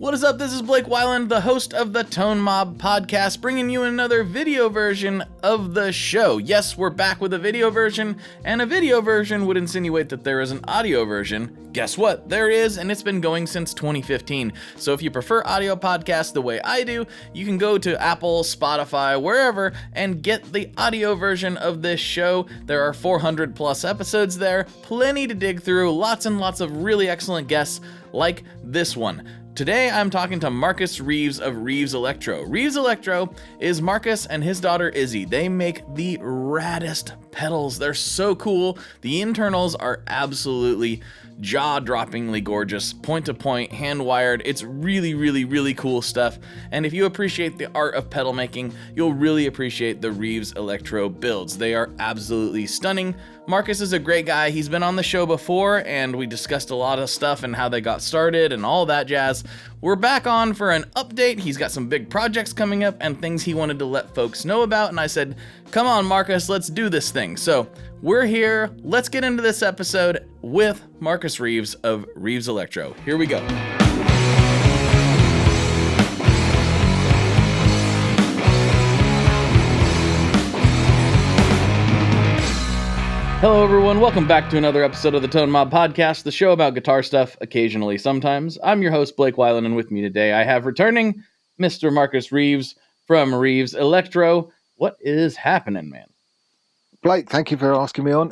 What is up? This is Blake Weiland, the host of the Tone Mob podcast, bringing you another video version of the show. Yes, we're back with a video version, and a video version would insinuate that there is an audio version. Guess what? There is, and it's been going since 2015. So if you prefer audio podcasts the way I do, you can go to Apple, Spotify, wherever, and get the audio version of this show. There are 400 plus episodes there, plenty to dig through, lots and lots of really excellent guests like this one. Today, I'm talking to Markus Reeves of Reeves Electro. Reeves Electro is Markus and his daughter Izzy. They make the raddest pedals. They're so cool. The internals are absolutely jaw-droppingly gorgeous, point-to-point, hand-wired. It's really, really, really cool stuff. And if you appreciate the art of pedal making, you'll really appreciate the Reeves Electro builds. They are absolutely stunning. Markus is a great guy. He's been on the show before, and we discussed a lot of stuff and how they got started and all that jazz. We're back on for an update. He's got some big projects coming up and things he wanted to let folks know about, and I said, come on, Markus, let's do this thing. So we're here. Let's get into this episode with Markus Reeves of Reeves Electro. Here we go. Hello everyone, welcome back to another episode of the Tone Mob podcast, the show about guitar stuff, occasionally, sometimes. I'm your host, Blake Weiland, and with me today I have returning Mr. Markus Reeves from Reeves Electro. What is happening, man? Blake, thank you for asking me on.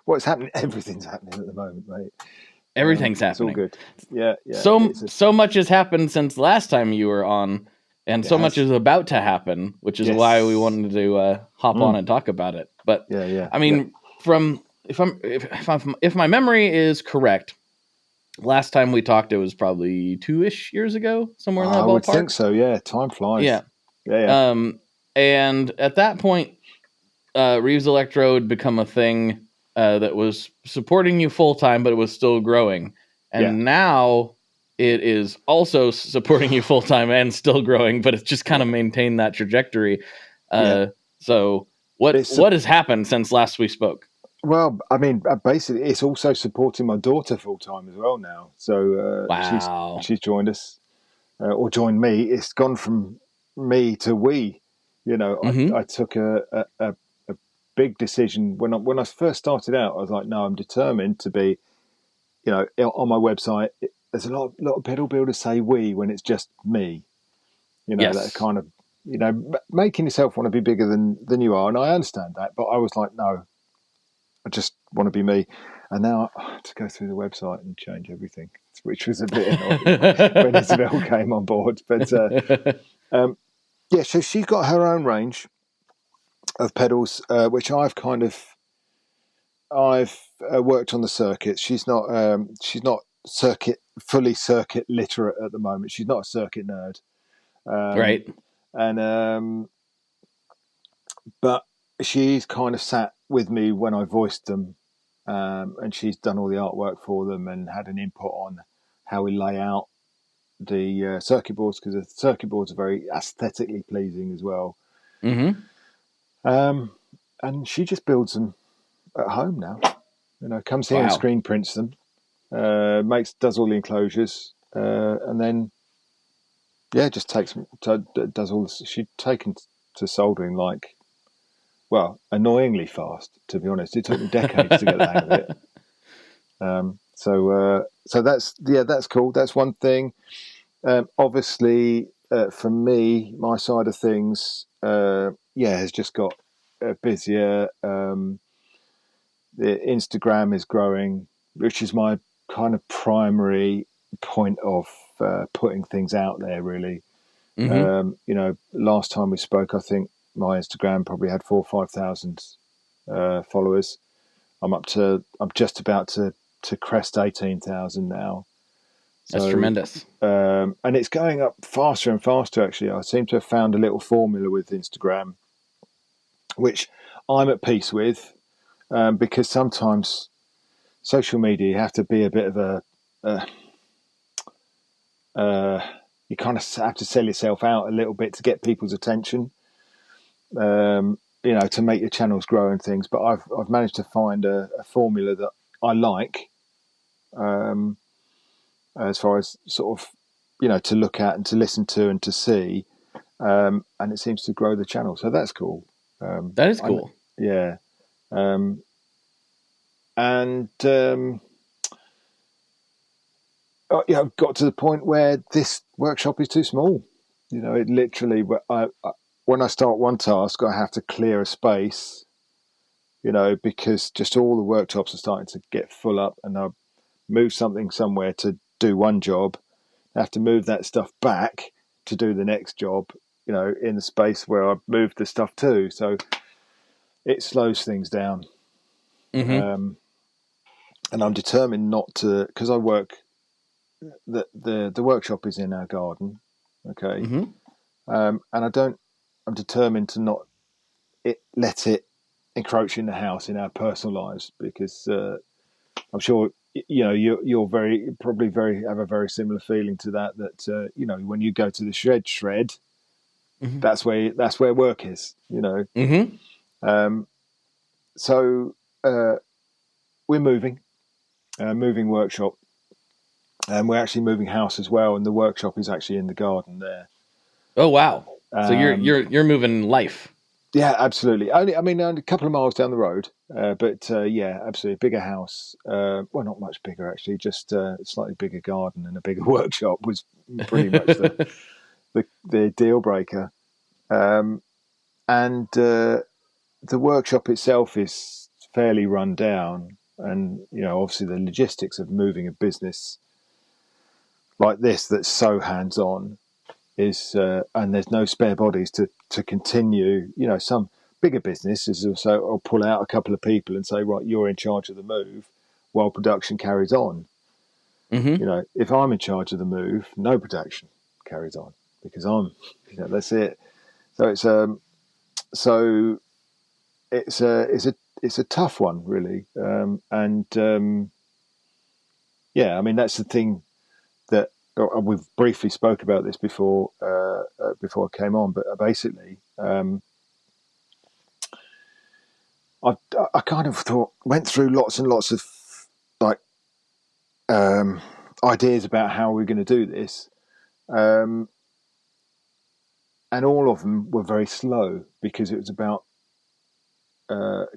What's happening? Everything's happening at the moment, mate. Everything's happening. It's all good. Yeah. So much has happened since last time you were on, and so much is about to happen, which is why we wanted to hop on and talk about it. But I mean, if my memory is correct, last time we talked, it was probably 2-ish years ago, somewhere in that ballpark. I would think so. Yeah, time flies. Yeah. And at that point, Reeves Electro had become a thing that was supporting you full time, but it was still growing. And now it is also supporting you full time and still growing, but it's just kind of maintained that trajectory. So what has happened since last we spoke? Well, I mean, basically, it's also supporting my daughter full time as well now. So she's joined us or joined me. It's gone from me to we. You know, I took a big decision when I first started out. I was like, no, I'm determined to be. You know, on my website, there's a lot of pedal builders say we when it's just me. You know, that kind of. You know, making yourself want to be bigger than you are, and I understand that. But I was like, no, I just want to be me. And now I have to go through the website and change everything, which was a bit annoying when Isabel came on board. But so she's got her own range of pedals, which I've worked on the circuit. She's not fully circuit literate at the moment. She's not a circuit nerd, Right. And but she's kind of sat with me when I voiced them, and she's done all the artwork for them and had an input on how we lay out the circuit boards, because the circuit boards are very aesthetically pleasing as well. And she just builds them at home now. You know, comes here and screen prints them, does all the enclosures, and then. Yeah, just does all this. She'd taken to soldering annoyingly fast, to be honest. It took me decades to get the hang of it. So that's cool. That's one thing. Obviously, for me, my side of things, has just got busier. The Instagram is growing, which is my kind of primary point of putting things out there, really. You know, last time we spoke, I think my Instagram probably had 4,000 or 5,000 followers. I'm just about to crest 18,000 now. That's tremendous. And it's going up faster and faster, actually. I seem to have found a little formula with Instagram, which I'm at peace with, because sometimes social media, you have to be a bit of you kind of have to sell yourself out a little bit to get people's attention, you know, to make your channels grow and things. But I've managed to find a formula that I like, as far as sort of to look at and to listen to and to see, and it seems to grow the channel. So that's cool. That is cool. Yeah. I've got to the point where this workshop is too small. It literally, when I start one task, I have to clear a space, because just all the workshops are starting to get full up, and I move something somewhere to do one job, I have to move that stuff back to do the next job, in the space where I've moved the stuff to. So it slows things down. Mm-hmm. And I'm determined not to, because I work, the workshop is in our garden. Okay. Mm-hmm. And I'm determined to not let it encroach in the house, in our personal lives, because I'm sure you're have a very similar feeling to that when you go to the shred, Mm-hmm. that's where work is. Mm-hmm. So we're moving workshop, and we're actually moving house as well, and the workshop is actually in the garden there. Oh wow! So you're moving life. Yeah, absolutely. Only a couple of miles down the road, but yeah, absolutely. Bigger house. Well, not much bigger actually. Just a slightly bigger garden and a bigger workshop was pretty much the deal breaker. And the workshop itself is fairly run down, and obviously the logistics of moving a business like this that's so hands on is, and there's no spare bodies to continue. Some bigger businesses also will pull out a couple of people and say, right, you're in charge of the move while production carries on. Mm-hmm. If I'm in charge of the move, no production carries on because that's it. So it's a tough one, really. Yeah, that's the thing that we've briefly spoke about this before I came on, but basically, I kind of went through lots and lots of like ideas about how we're going to do this, and all of them were very slow because it was about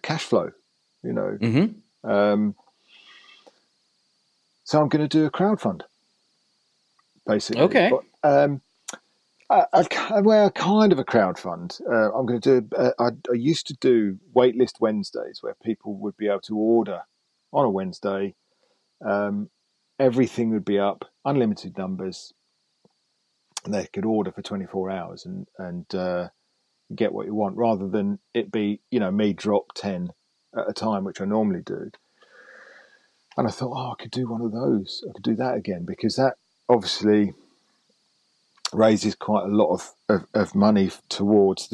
cash flow, Mm-hmm. So I'm going to do a crowdfund, basically. Okay. But, kind of a crowdfund. I'm going to do. I used to do waitlist Wednesdays where people would be able to order on a Wednesday. Everything would be up, unlimited numbers, and they could order for 24 hours and get what you want, rather than it be me drop 10 at a time, which I normally do. And I thought, I could do one of those. I could do that again, because that obviously raises quite a lot of money towards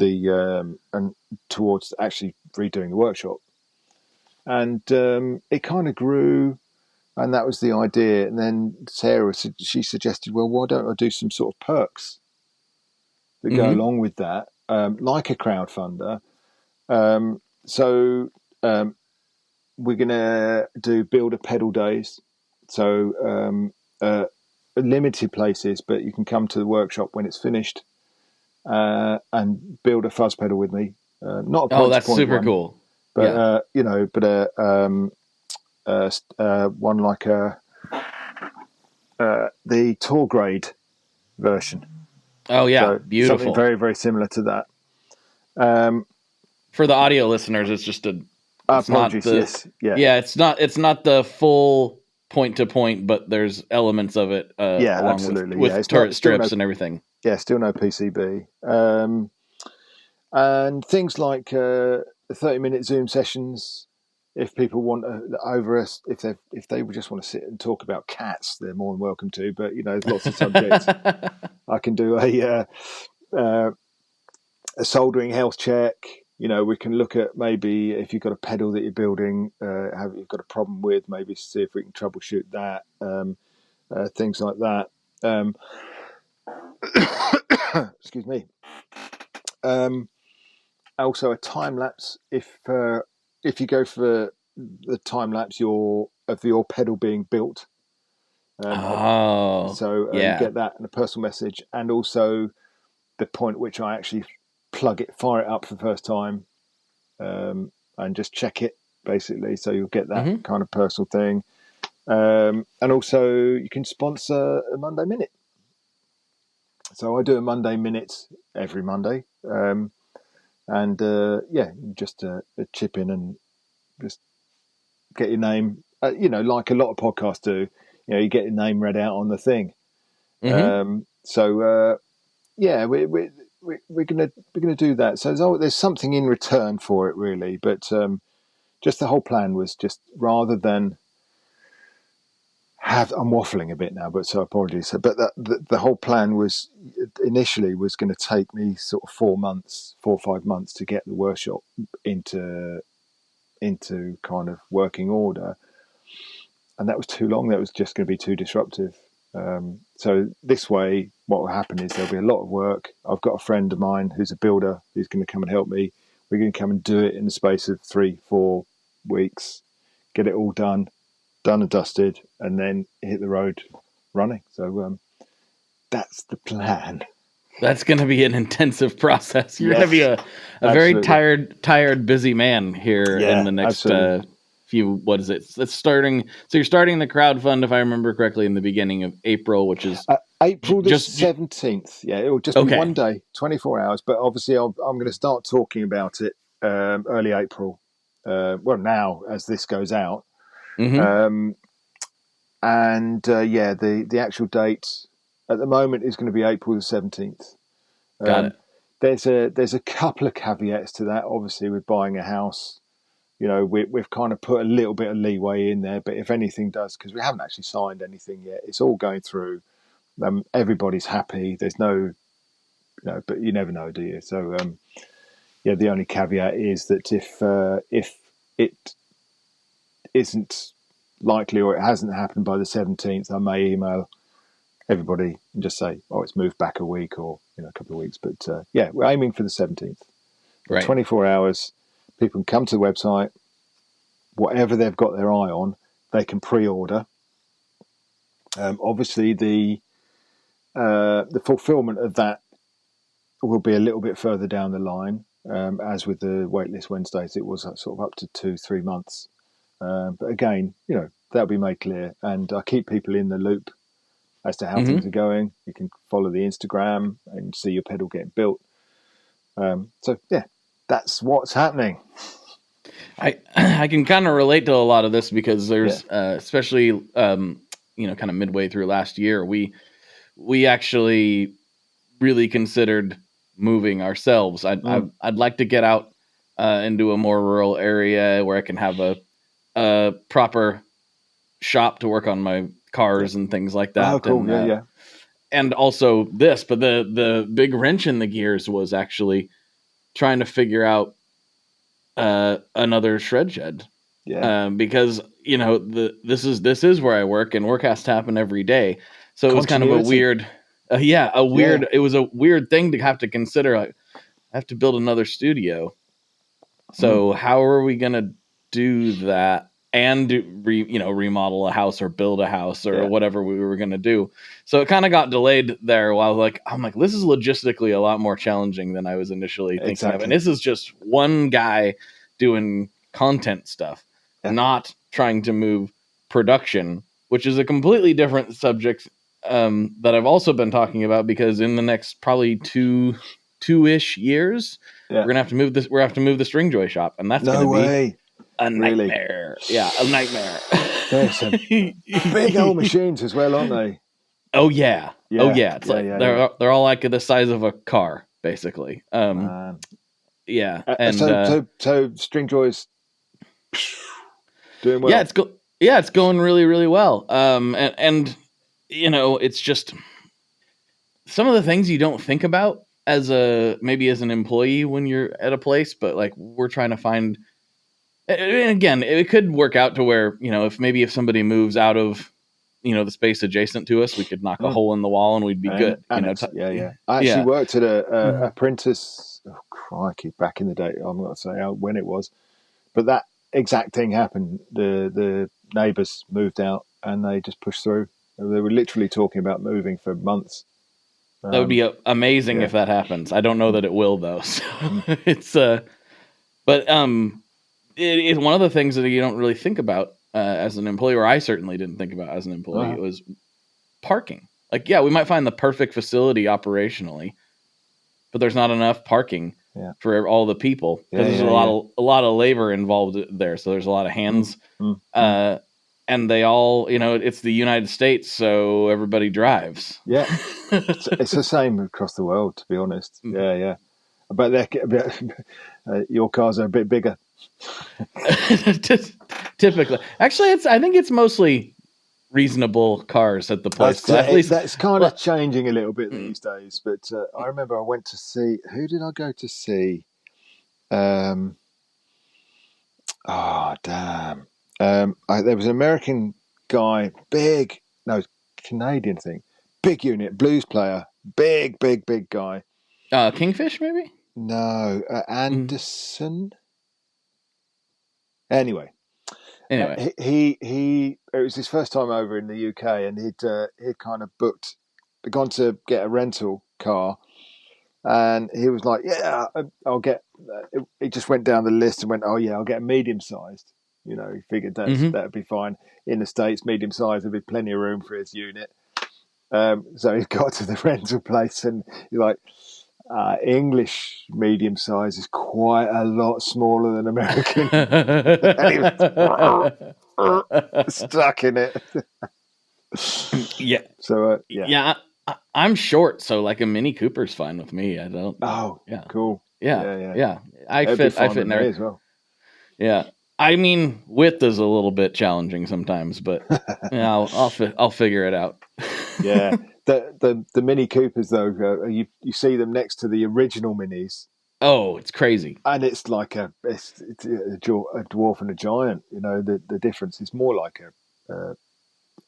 towards actually redoing the workshop. And it kind of grew, and that was the idea. And then Sarah, she suggested, well, why don't I do some sort of perks that go along with that, like a crowdfunder. So we're going to do builder pedal days. So limited places, but you can come to the workshop when it's finished and build a fuzz pedal with me. Not a point-to-point that's super one, cool. but one like the tour grade version. Oh yeah, so beautiful. Something very, very similar to that. For the audio listeners, it's just apologies. Yes, yeah. It's not the full point-to-point, but there's elements of it. Yeah, along absolutely. with turret strips and everything. Yeah, still no PCB. And things like 30-minute Zoom sessions. If people want over us, if they just want to sit and talk about cats, they're more than welcome to. But there's lots of subjects. I can do a soldering health check. We can look at maybe if you've got a pedal that you're building, you've got a problem with, maybe see if we can troubleshoot that. Things like that. Excuse me. Also a time lapse. If you go for the time lapse of your pedal being built, You get that in a personal message, and also the point at which I actually fire it up for the first time, and just check it basically. So you'll get that kind of personal thing, and also you can sponsor a Monday Minute. So I do a Monday Minute every Monday, just chip in and just get your name. Like a lot of podcasts do. You get your name read out on the thing. We're gonna do that. So there's something in return for it, really. But just the whole plan was just rather than I'm waffling a bit now, but so apologies. But the whole plan was initially going to take me sort of 4 or 5 months to get the workshop into kind of working order, and that was too long. That was just going to be too disruptive. So this way, what will happen is there'll be a lot of work. I've got a friend of mine who's a builder who's going to come and help me. We're going to come and do it in the space of 3-4 weeks, get it all done and dusted, and then hit the road running. So that's the plan. That's going to be an intensive process. You're going to be a very tired, busy man here in the next few. What is it? It's starting. So you're starting the crowdfund, if I remember correctly, in the beginning of April, which is April the 17th. Yeah, it will just be one day, 24 hours. But obviously, I'm going to start talking about it early April. Now as this goes out. The actual date at the moment is going to be April the 17th. Got it. There's a couple of caveats to that. Obviously, with buying a house, we've kind of put a little bit of leeway in there. But if anything does, because we haven't actually signed anything yet, it's all going through. Everybody's happy. There's no, but you never know, do you? So, the only caveat is that if it isn't likely or it hasn't happened by the 17th, I may email everybody and just say, it's moved back a week or a couple of weeks. But we're aiming for the 17th. Right. 24 hours. People can come to the website. Whatever they've got their eye on, they can pre-order. Obviously, the fulfillment of that will be a little bit further down the line. As with the Waitlist Wednesdays, it was sort of up to 2-3 months. But again, that'll be made clear, and I keep people in the loop as to how things are going. You can follow the Instagram and see your pedal getting built. That's what's happening. I can kind of relate to a lot of this because there's especially kind of midway through last year, we actually really considered moving ourselves. I'd like to get out into a more rural area where I can have a proper shop to work on my cars and things like that. Oh, cool. And, and also this, but the big wrench in the gears was actually trying to figure out another shred shed. Because this is where I work, and work has to happen every day. So it was kind of a weird it was a weird thing to have to consider. I have to build another studio. So how are we going to do that and remodel a house or build a house or whatever we were going to do? So it kind of got delayed there while I'm like, this is logistically a lot more challenging than I was initially thinking of. And this is just one guy doing content stuff, not trying to move production, which is a completely different subject that I've also been talking about, because in the next probably two-ish years, we're gonna have to move this. We're gonna have to move the String Joy shop, and that's gonna be a nightmare. Really? Yeah, a nightmare. There's some big old machines as well, aren't they? Oh yeah. It's they're all like the size of a car, basically. And so String Joy's doing well. It's going really, really well. And it's just some of the things you don't think about as an employee when you're at a place, but like we're trying to find, and again, it could work out to where, if somebody moves out of, the space adjacent to us, we could knock a hole in the wall and we'd be good. I actually worked at a printer's, crikey, back in the day. I'm not going to say when it was, but that exact thing happened. The neighbours moved out and they just pushed through. They were literally talking about moving for months. That would be amazing if that happens. I don't know that it will though. So it's but it's one of the things that you don't really think about as an employee, or I certainly didn't think about as an employee. It was parking. Like, yeah, we might find the perfect facility operationally, but there's not enough parking for all the people because there's a lot of labor involved there. So there's a lot of hands, and they all, it's the United States, so everybody drives. Yeah, it's the same across the world, to be honest. Yeah. But your cars are a bit bigger. Typically, actually, I think it's mostly reasonable cars at the place. That's kind of changing a little bit these days. But I remember I went to see. Who did I go to see? There was an American guy, Canadian thing, big unit, blues player, big guy. Kingfish, maybe? No, Anderson. Anyway, he it was his first time over in the UK, and he'd kind of gone to get a rental car, and he was like, "Yeah, I'll get." He just went down the list and went, "Oh yeah, I'll get a medium sized." He figured that'd be fine. In the States, medium sized, there'd be plenty of room for his unit. So he got to the rental place, and he's like, English medium size is quite a lot smaller than American. And he was stuck in it. Yeah. So, I'm short, so like a Mini Cooper's fine with me. I don't. Oh, yeah. Cool. Yeah. I fit in there as well. Yeah. I mean, width is a little bit challenging sometimes, but I'll figure it out. Yeah. The Mini Coopers though, you see them next to the original Minis. Oh, it's crazy, and it's like it's a dwarf and a giant. The difference is more like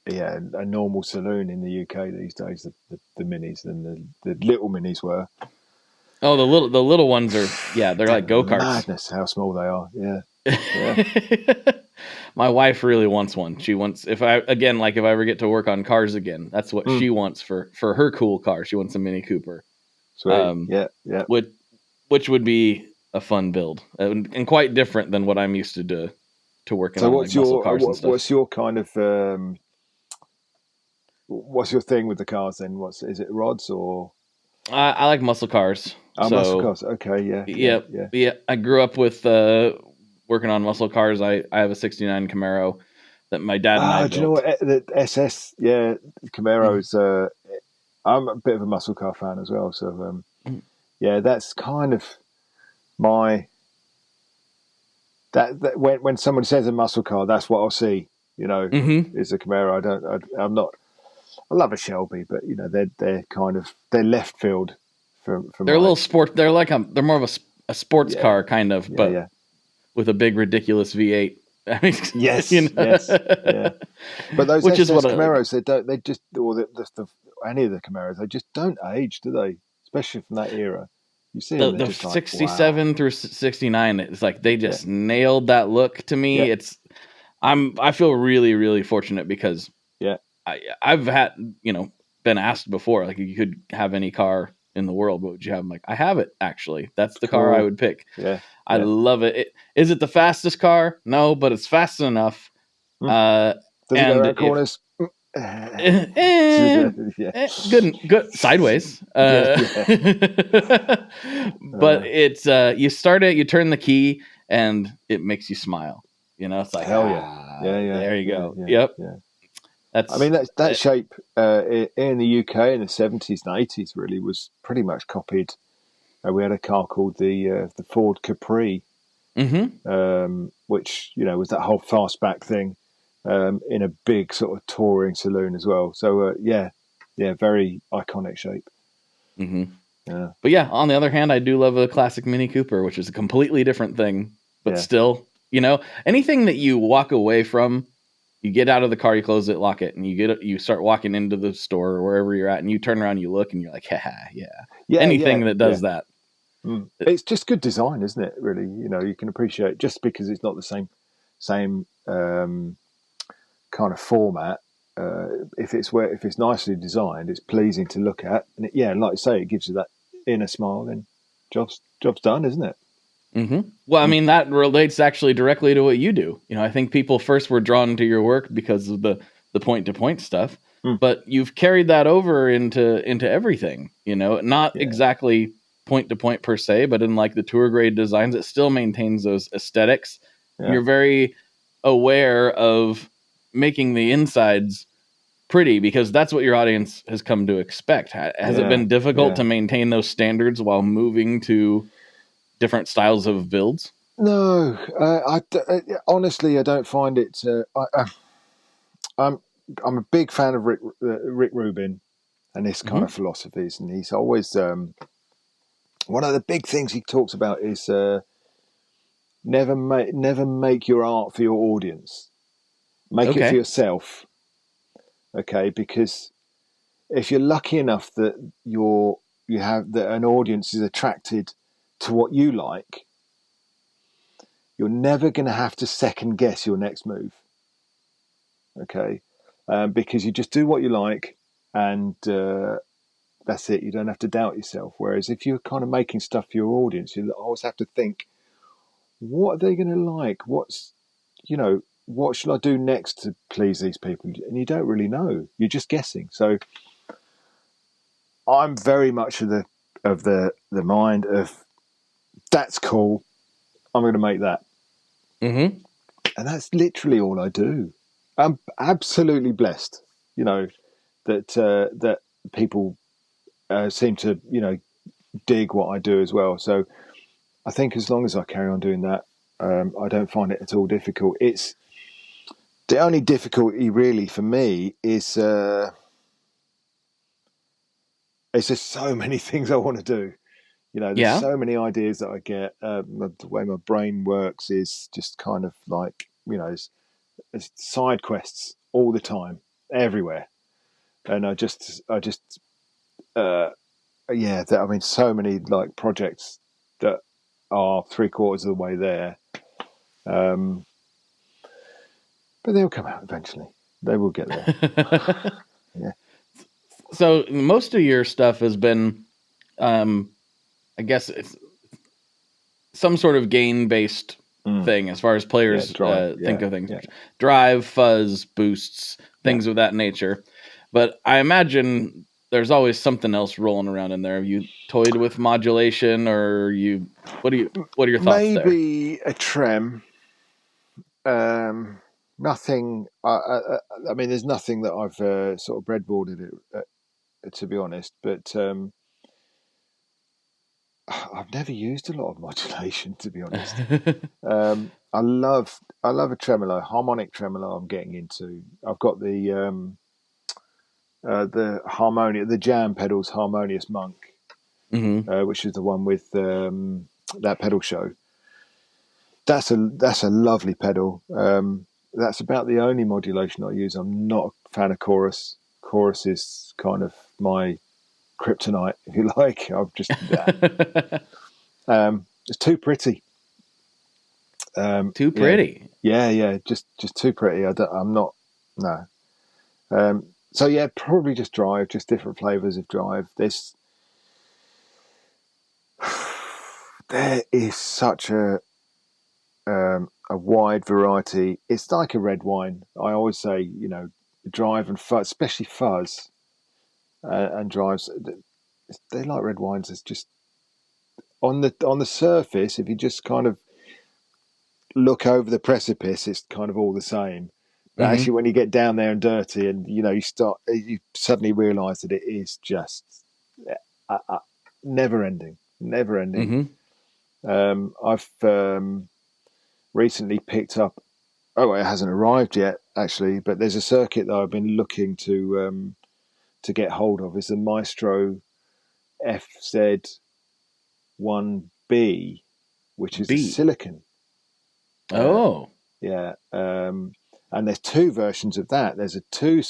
a normal saloon in the UK these days. The Minis than the little Minis were. Oh, the little ones are they're like go-karts. Madness how small they are. Yeah. My wife really wants one. She wants if I ever get to work on cars again, that's what she wants for her cool car. She wants a Mini Cooper. Sweet. Yeah. Which would be a fun build and quite different than what I'm used to working on. What's muscle cars and stuff. What's your kind of what's your thing with the cars then? Is it rods or? I like muscle cars. Muscle cars. Okay. Yeah. I grew up with working on muscle cars. I have a '69 Camaro that my dad and I built. Do you know what the SS? Yeah, Camaro's. I'm a bit of a muscle car fan as well. So that's kind of my. That when someone says a muscle car, that's what I'll see. Is a Camaro. I'm not. I love a Shelby, but they're kind of left field. They're a little sport. They're they're more of a sports car kind of, but with a big ridiculous V8. I mean, yes. Yeah. But those SS Camaros, they just any of the Camaros, they just don't age, do they? Especially from that era. You see the 67 through 69. It's like they just nailed that look to me. Yeah. I feel really, really fortunate because I've had been asked before, like, you could have any car in the world, what would you have? I'm like, I have it, actually. That's the car I would pick. I love it. Is it the fastest car? No, but it's fast enough. Does it go around corners? Good sideways. But it's you start it, you turn the key, and it makes you smile. It's like, hell yeah. There you go. Yep. That shape in the UK in the 70s and 80s really was pretty much copied. We had a car called the Ford Capri, which was that whole fastback thing in a big sort of touring saloon as well. So very iconic shape. Yeah. But on the other hand, I do love a classic Mini Cooper, which is a completely different thing, but still, anything that you walk away from. You get out of the car, you close it, lock it, and you start walking into the store or wherever you're at, and you turn around, you look, and you're like, anything that does that. It's just good design, isn't it? Really, you can appreciate just because it's not the same kind of format. if it's nicely designed, it's pleasing to look at, and like you say, it gives you that inner smile. Then job's done, isn't it? Mm-hmm. Well, I mean, that relates actually directly to what you do. I think people first were drawn to your work because of the point-to-point stuff, but you've carried that over into everything. Not exactly point-to-point per se, but in like the tour grade designs, it still maintains those aesthetics. Yeah. You're very aware of making the insides pretty because that's what your audience has come to expect. Has it been difficult to maintain those standards while moving to different styles of builds? No, honestly, I don't find it. I'm a big fan of Rick Rubin and his kind of philosophies, and he's always one of the big things he talks about is never make your art for your audience. Make it for yourself. Okay, because if you're lucky enough that an audience is attracted to what you like, you're never going to have to second guess your next move. Okay, because you just do what you like, and that's it. You don't have to doubt yourself. Whereas if you're kind of making stuff for your audience, you always have to think, what are they going to like? What should I do next to please these people? And you don't really know. You're just guessing. So I'm very much of the mind of, that's cool, I'm going to make that. Mm-hmm. And that's literally all I do. I'm absolutely blessed, that people seem to, dig what I do as well. So I think as long as I carry on doing that, I don't find it at all difficult. It's the only difficulty really for me is it's just so many things I want to do. There's so many ideas that I get. The way my brain works is just kind of like, it's side quests all the time, everywhere. And I just, so many like projects that are 3/4 of the way there. But they'll come out eventually. They will get there. Yeah. So most of your stuff has been, I guess it's some sort of gain-based thing as far as players think of things. Yeah. Drive, fuzz, boosts, things of that nature. But I imagine there's always something else rolling around in there. Have you toyed with modulation, or what are your thoughts there? Maybe a trem. Nothing. I mean, there's nothing that I've sort of breadboarded it, to be honest. But I've never used a lot of modulation, to be honest. I love a tremolo, harmonic tremolo. I'm getting into. I've got the jam pedals, Harmonious Monk, which is the one with that pedal show. That's a lovely pedal. That's about the only modulation I use. I'm not a fan of chorus. Chorus is kind of my kryptonite, if you like. I've just it's too pretty. Too pretty. Yeah, just too pretty. I'm not. No. So yeah, probably just drive, just different flavors of drive. There is such a wide variety. It's like a red wine. I always say, drive and fuzz, especially fuzz and drives. They're like red wines. It's just on the surface. If you just kind of look over the precipice, it's kind of all the same. But actually, when you get down there and dirty, and you suddenly realise that it is just never ending. I've recently picked up. Oh, it hasn't arrived yet, actually. But there's a circuit that I've been looking to get hold of. It's the Maestro FZ1B, which is a silicon. Yeah. And there's two versions of that. There's a two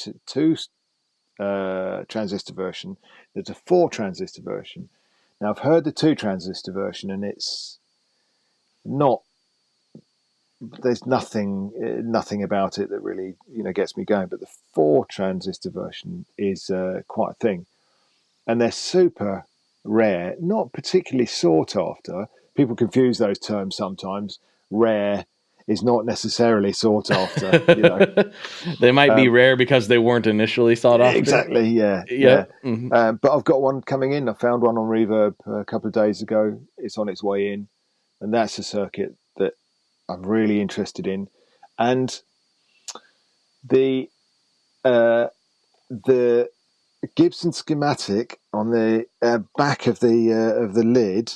transistor version. There's a 4 transistor version. Now I've heard the 2 transistor version, and it's not there's nothing about it that really gets me going. But the 4 transistor version is quite a thing, and they're super rare, not particularly sought after. People confuse those terms sometimes. Rare is not necessarily sought after. They might be rare because they weren't initially sought after. Exactly. Yeah. Yep. Mm-hmm. But I've got one coming in. I found one on Reverb a couple of days ago. It's on its way in, and that's a circuit that I'm really interested in. And the Gibson schematic on the back of the lid.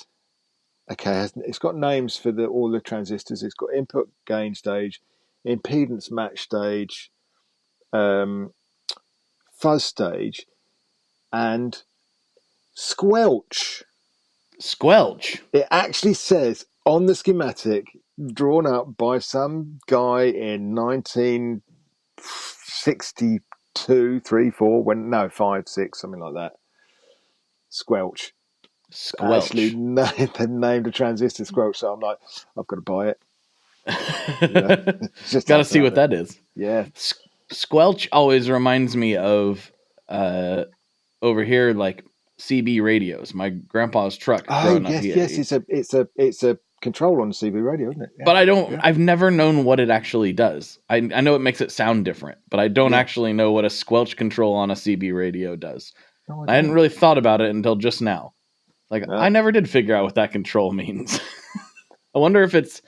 Okay, it's got names for all the transistors. It's got input gain stage, impedance match stage, fuzz stage, and squelch. Squelch. It actually says on the schematic, drawn up by some guy in 1962, 3, 4, 5, 6, something like that. Squelch. Actually, they named a transistor Squelch, so I'm like, I've got to buy it. Got to see what that is. Yeah. Squelch always reminds me of over here, like CB radios. My grandpa's truck. Oh yes, it's a control on the CB radio, isn't it? Yeah. But I've never known what it actually does. I know it makes it sound different, but I don't actually know what a squelch control on a CB radio does. No, I hadn't really thought about it until just now. I never did figure out what that control means. I wonder if it's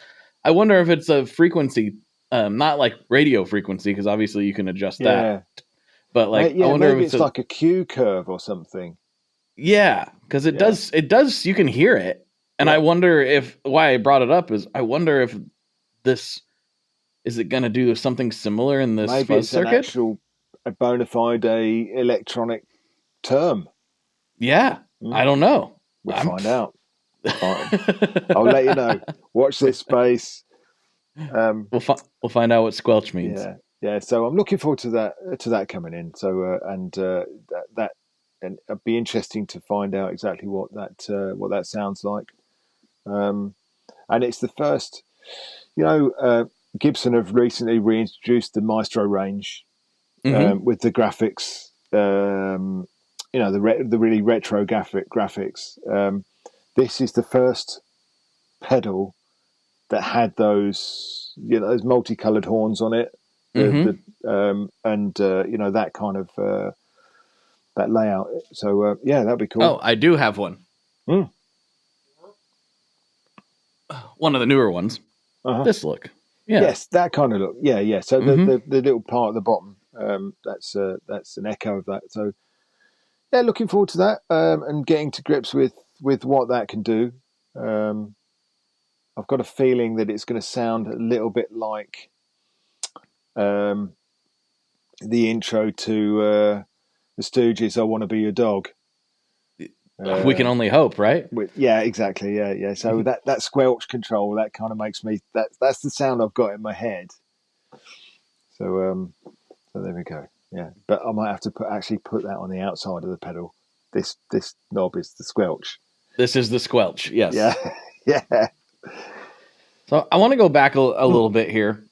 a frequency, not like radio frequency, because obviously you can adjust that. But I wonder maybe if it's like a Q curve or something. Yeah, because it does. You can hear it, and I wonder why I brought it up is I wonder if this is it going to do something similar in this fuzz circuit? Maybe it's a bona fide electronic term. Yeah, I don't know. We'll find out. I'll let you know. Watch this space. We'll find out what squelch means. Yeah. So I'm looking forward to that coming in. So and it'd be interesting to find out exactly what that sounds like. And it's the first. Gibson have recently reintroduced the Maestro range with the graphics. The really retro graphics. This is the first pedal that had those multicolored horns on it, that kind of that layout. So that'd be cool. Oh, I do have one. One of the newer ones. This look. Yeah. Yes, that kind of look. Yeah. So the little part at the bottom, that's an echo of that. So yeah, looking forward to that and getting to grips with what that can do. I've got a feeling that it's going to sound a little bit like the intro to the Stooges' "I Want to Be Your Dog." We can only hope, right? Yeah, exactly. Yeah. So that squelch control, that kind of makes me that's the sound I've got in my head. So there we go. Yeah, but I might have to put that on the outside of the pedal. This knob is the squelch. This is the squelch. Yes. Yeah. So I want to go back a little bit here.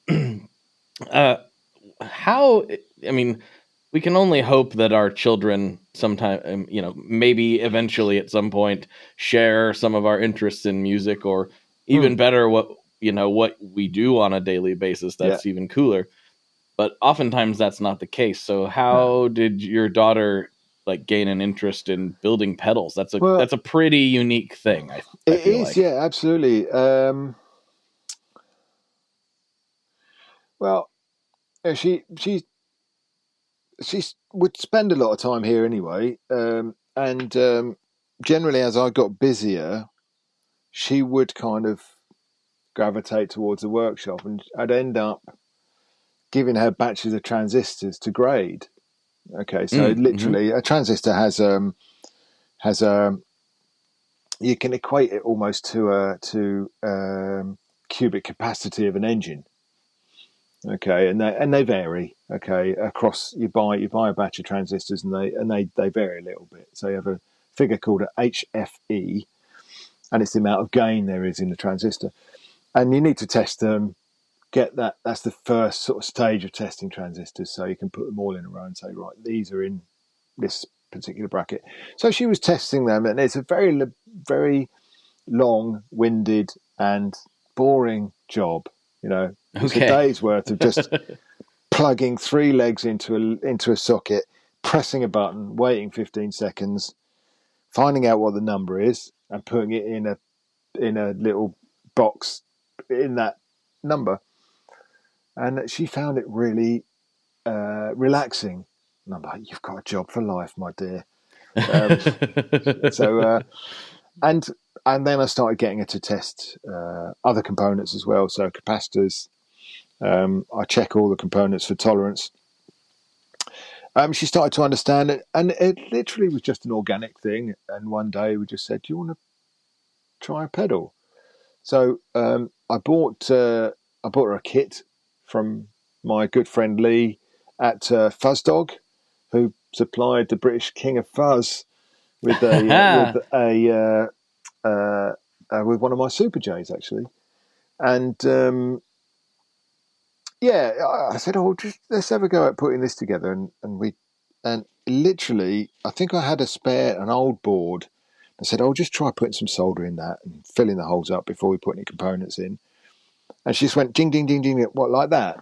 We can only hope that our children sometime, maybe eventually at some point share some of our interests in music, or even better, what we do on a daily basis. That's even cooler. But oftentimes that's not the case. So how did your daughter gain an interest in building pedals? That's a pretty unique thing. It is, like. Yeah, absolutely. Well, she would spend a lot of time here anyway, and generally as I got busier, she would kind of gravitate towards the workshop, and I'd end up giving her batches of transistors to grade. Okay, so literally a transistor has you can equate it almost to cubic capacity of an engine. Okay, and they vary. Okay, across you buy a batch of transistors, and they vary a little bit. So you have a figure called a HFE, and it's the amount of gain there is in the transistor, and you need to test them get that. That's the first sort of stage of testing transistors. So you can put them all in a row and say, right, these are in this particular bracket. So she was testing them, and it's a very, very long-winded and boring job. It's a day's worth of just plugging 3 legs into a socket, pressing a button, waiting 15 seconds, finding out what the number is, and putting it in a little box in that number. And she found it really relaxing. And I'm like, you've got a job for life, my dear. And then I started getting her to test other components as well. So capacitors, I check all the components for tolerance. She started to understand it, and it literally was just an organic thing. And one day we just said, do you want to try a pedal? So I bought her a kit from my good friend Lee at Fuzz Dog, who supplied the British King of Fuzz with with one of my Super J's actually. And I said, let's have a go at putting this together. And literally, I think I had an old board. I said, just try putting some solder in that and filling the holes up before we put any components in. And she just went ding, ding, ding, ding, what, like that?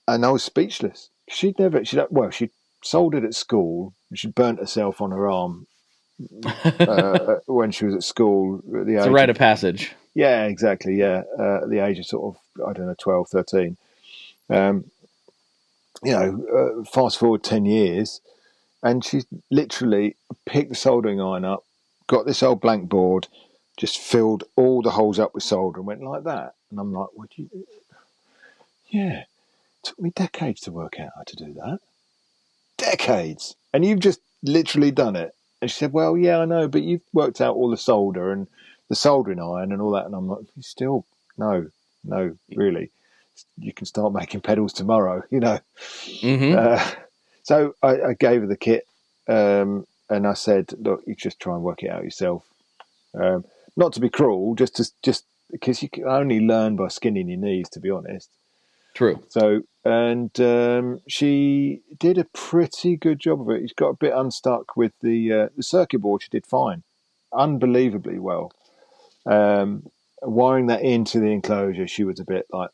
And I was speechless. She'd soldered at school. She burnt herself on her arm when she was at school. It's a rite of passage. Yeah, exactly. Yeah, at the age of sort of 12, 13. Fast forward 10 years, and she literally picked the soldering iron up, got this old blank board, just filled all the holes up with solder, and went like that. And I'm like, "What do you?" Yeah, it took me decades to work out how to do that. Decades, and you've just literally done it. And she said, "Well, yeah, I know, but you've worked out all the solder and the soldering iron and all that." And I'm like, "Still, no, really. You can start making pedals tomorrow, Mm-hmm. So I gave her the kit, and I said, "Look, you just try and work it out yourself. Not to be cruel, just because you can only learn by skinning your knees, to be honest." True. So, and she did a pretty good job of it. She got a bit unstuck with the circuit board. She did fine, unbelievably well. Wiring that into the enclosure, she was a bit like,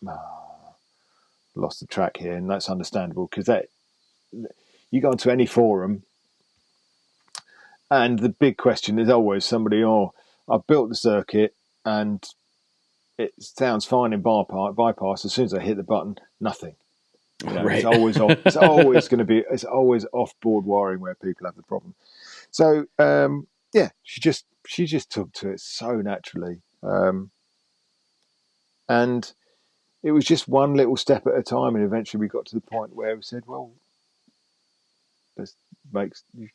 lost the track here, and that's understandable because you go into any forum, and the big question is always somebody, I've built the circuit and it sounds fine in bypass. As soon as I hit the button, nothing. Right. It's always off. It's always going to be. It's always off-board wiring where people have the problem. So she just took to it so naturally, and it was just one little step at a time. And eventually, we got to the point where we said, "Well,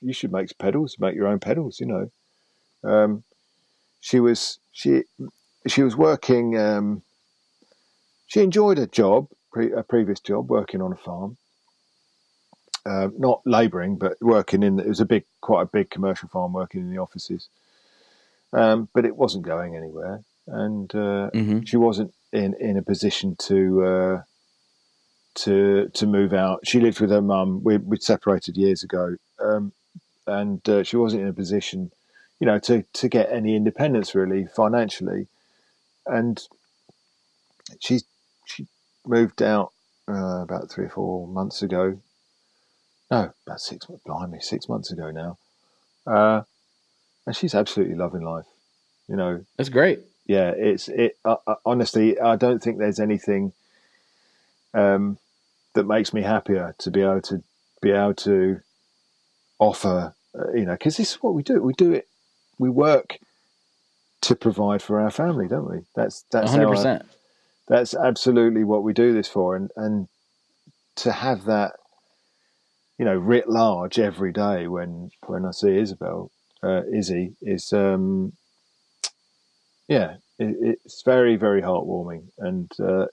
you should make pedals. Make your own pedals." She was working. She enjoyed a previous job, working on a farm. Not labouring, but working it was quite a big commercial farm, working in the offices. But it wasn't going anywhere, and she wasn't in a position to move out. She lived with her mum. We'd separated years ago, and she wasn't in a position, to get any independence really financially. And she moved out about 3 or 4 months ago. No, about 6 months. Blimey, 6 months ago now. And she's absolutely loving life. That's great. Yeah, honestly, I don't think there's anything that makes me happier to be able to offer. Because this is what we do. We do it. We work to provide for our family, don't we? That's 100%. That's absolutely what we do this for, and to have that, writ large every day when I see Izzy is it's very, very heartwarming, and I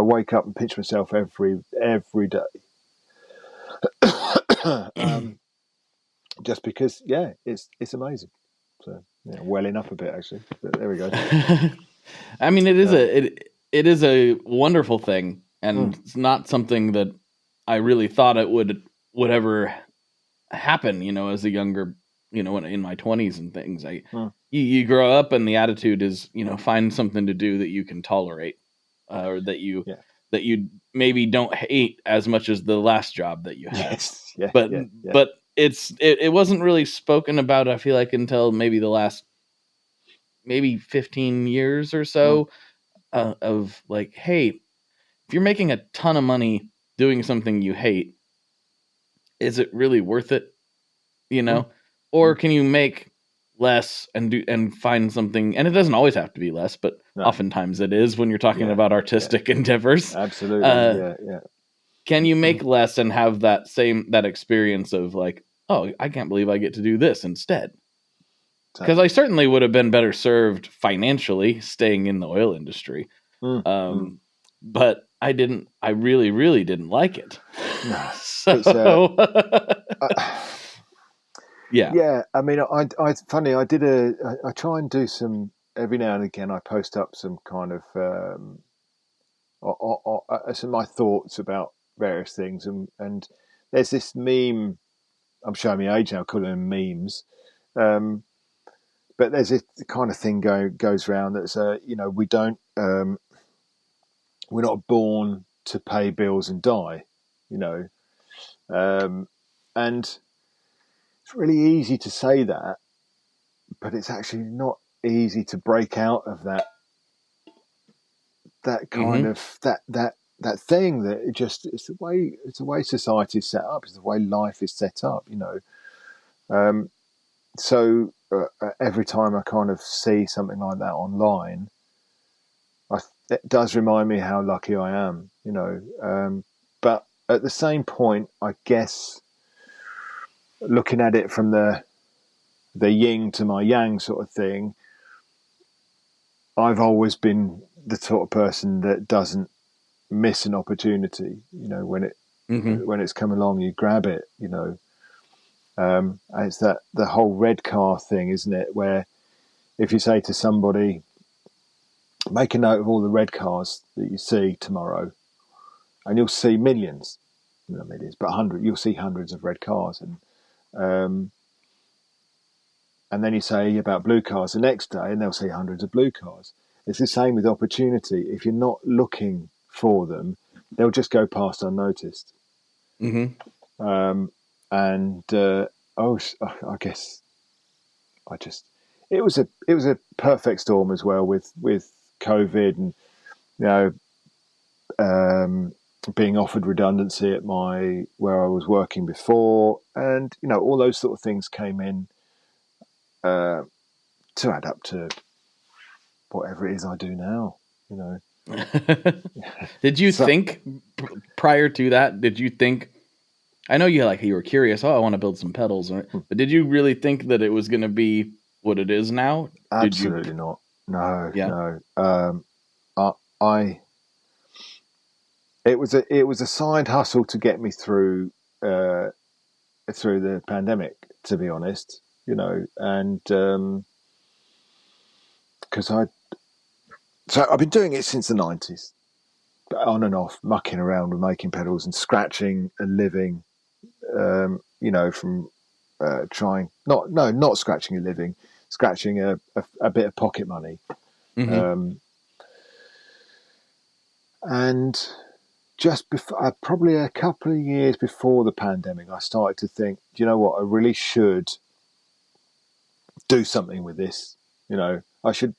wake up and pinch myself every day, just because it's amazing. So welling up a bit actually, but there we go. I mean, it is a wonderful thing, and it's not something that I really thought it would ever happen. As a younger, in my 20s and things. You grow up, and the attitude is, find something to do that you can tolerate, or that you maybe don't hate as much as the last job that you had. Yes, yeah, but yeah. but it wasn't really spoken about, I feel like, until maybe the last 15 years or so, of like, hey, if you're making a ton of money doing something you hate, is it really worth it? Or can you make less and find something? And it doesn't always have to be less, but oftentimes it is when you're talking about artistic endeavors. Absolutely, yeah. Can you make less and have that experience of like, oh, I can't believe I get to do this instead? Because I certainly would have been better served financially staying in the oil industry. But I didn't. I really, really didn't like it. No. So, yeah. I mean, I funny. I try and do some every now and again. I post up some kind of some of my thoughts about various things, and there's this meme. I'm showing my age now, calling them memes. But there's this kind of thing goes around that's we don't we're not born to pay bills and die, and it's really easy to say that, but it's actually not easy to break out of that kind of that thing that it's the way society is set up, it's the way life is set up, so every time I kind of see something like that online, it does remind me how lucky I am, but at the same point, I guess, looking at it from the yin to my yang sort of thing, I've always been the sort of person that doesn't miss an opportunity. When it's come along, you grab it. And it's the whole red car thing, isn't it? Where if you say to somebody, make a note of all the red cars that you see tomorrow, and you'll see millions, not millions, but you'll see hundreds of red cars, and then you say about blue cars the next day, and they'll see hundreds of blue cars. It's the same with opportunity. If you're not looking for them, they'll just go past unnoticed. I guess it was a perfect storm as well with COVID and being offered redundancy at where I was working before, and all those sort of things came in to add up to whatever it is I do now. Did you think prior to that? Did you think? I know you were curious. Oh, I want to build some pedals, but did you really think that it was going to be what it is now? Absolutely not. No, no. It was a side hustle to get me through the pandemic, to be honest. And because I've been doing it since the 90s, on and off, mucking around with making pedals and scratching a living. From trying not scratching a living, scratching a bit of pocket money. And just before, probably a couple of years before the pandemic, I started to think, do you know what, I really should do something with this. I should.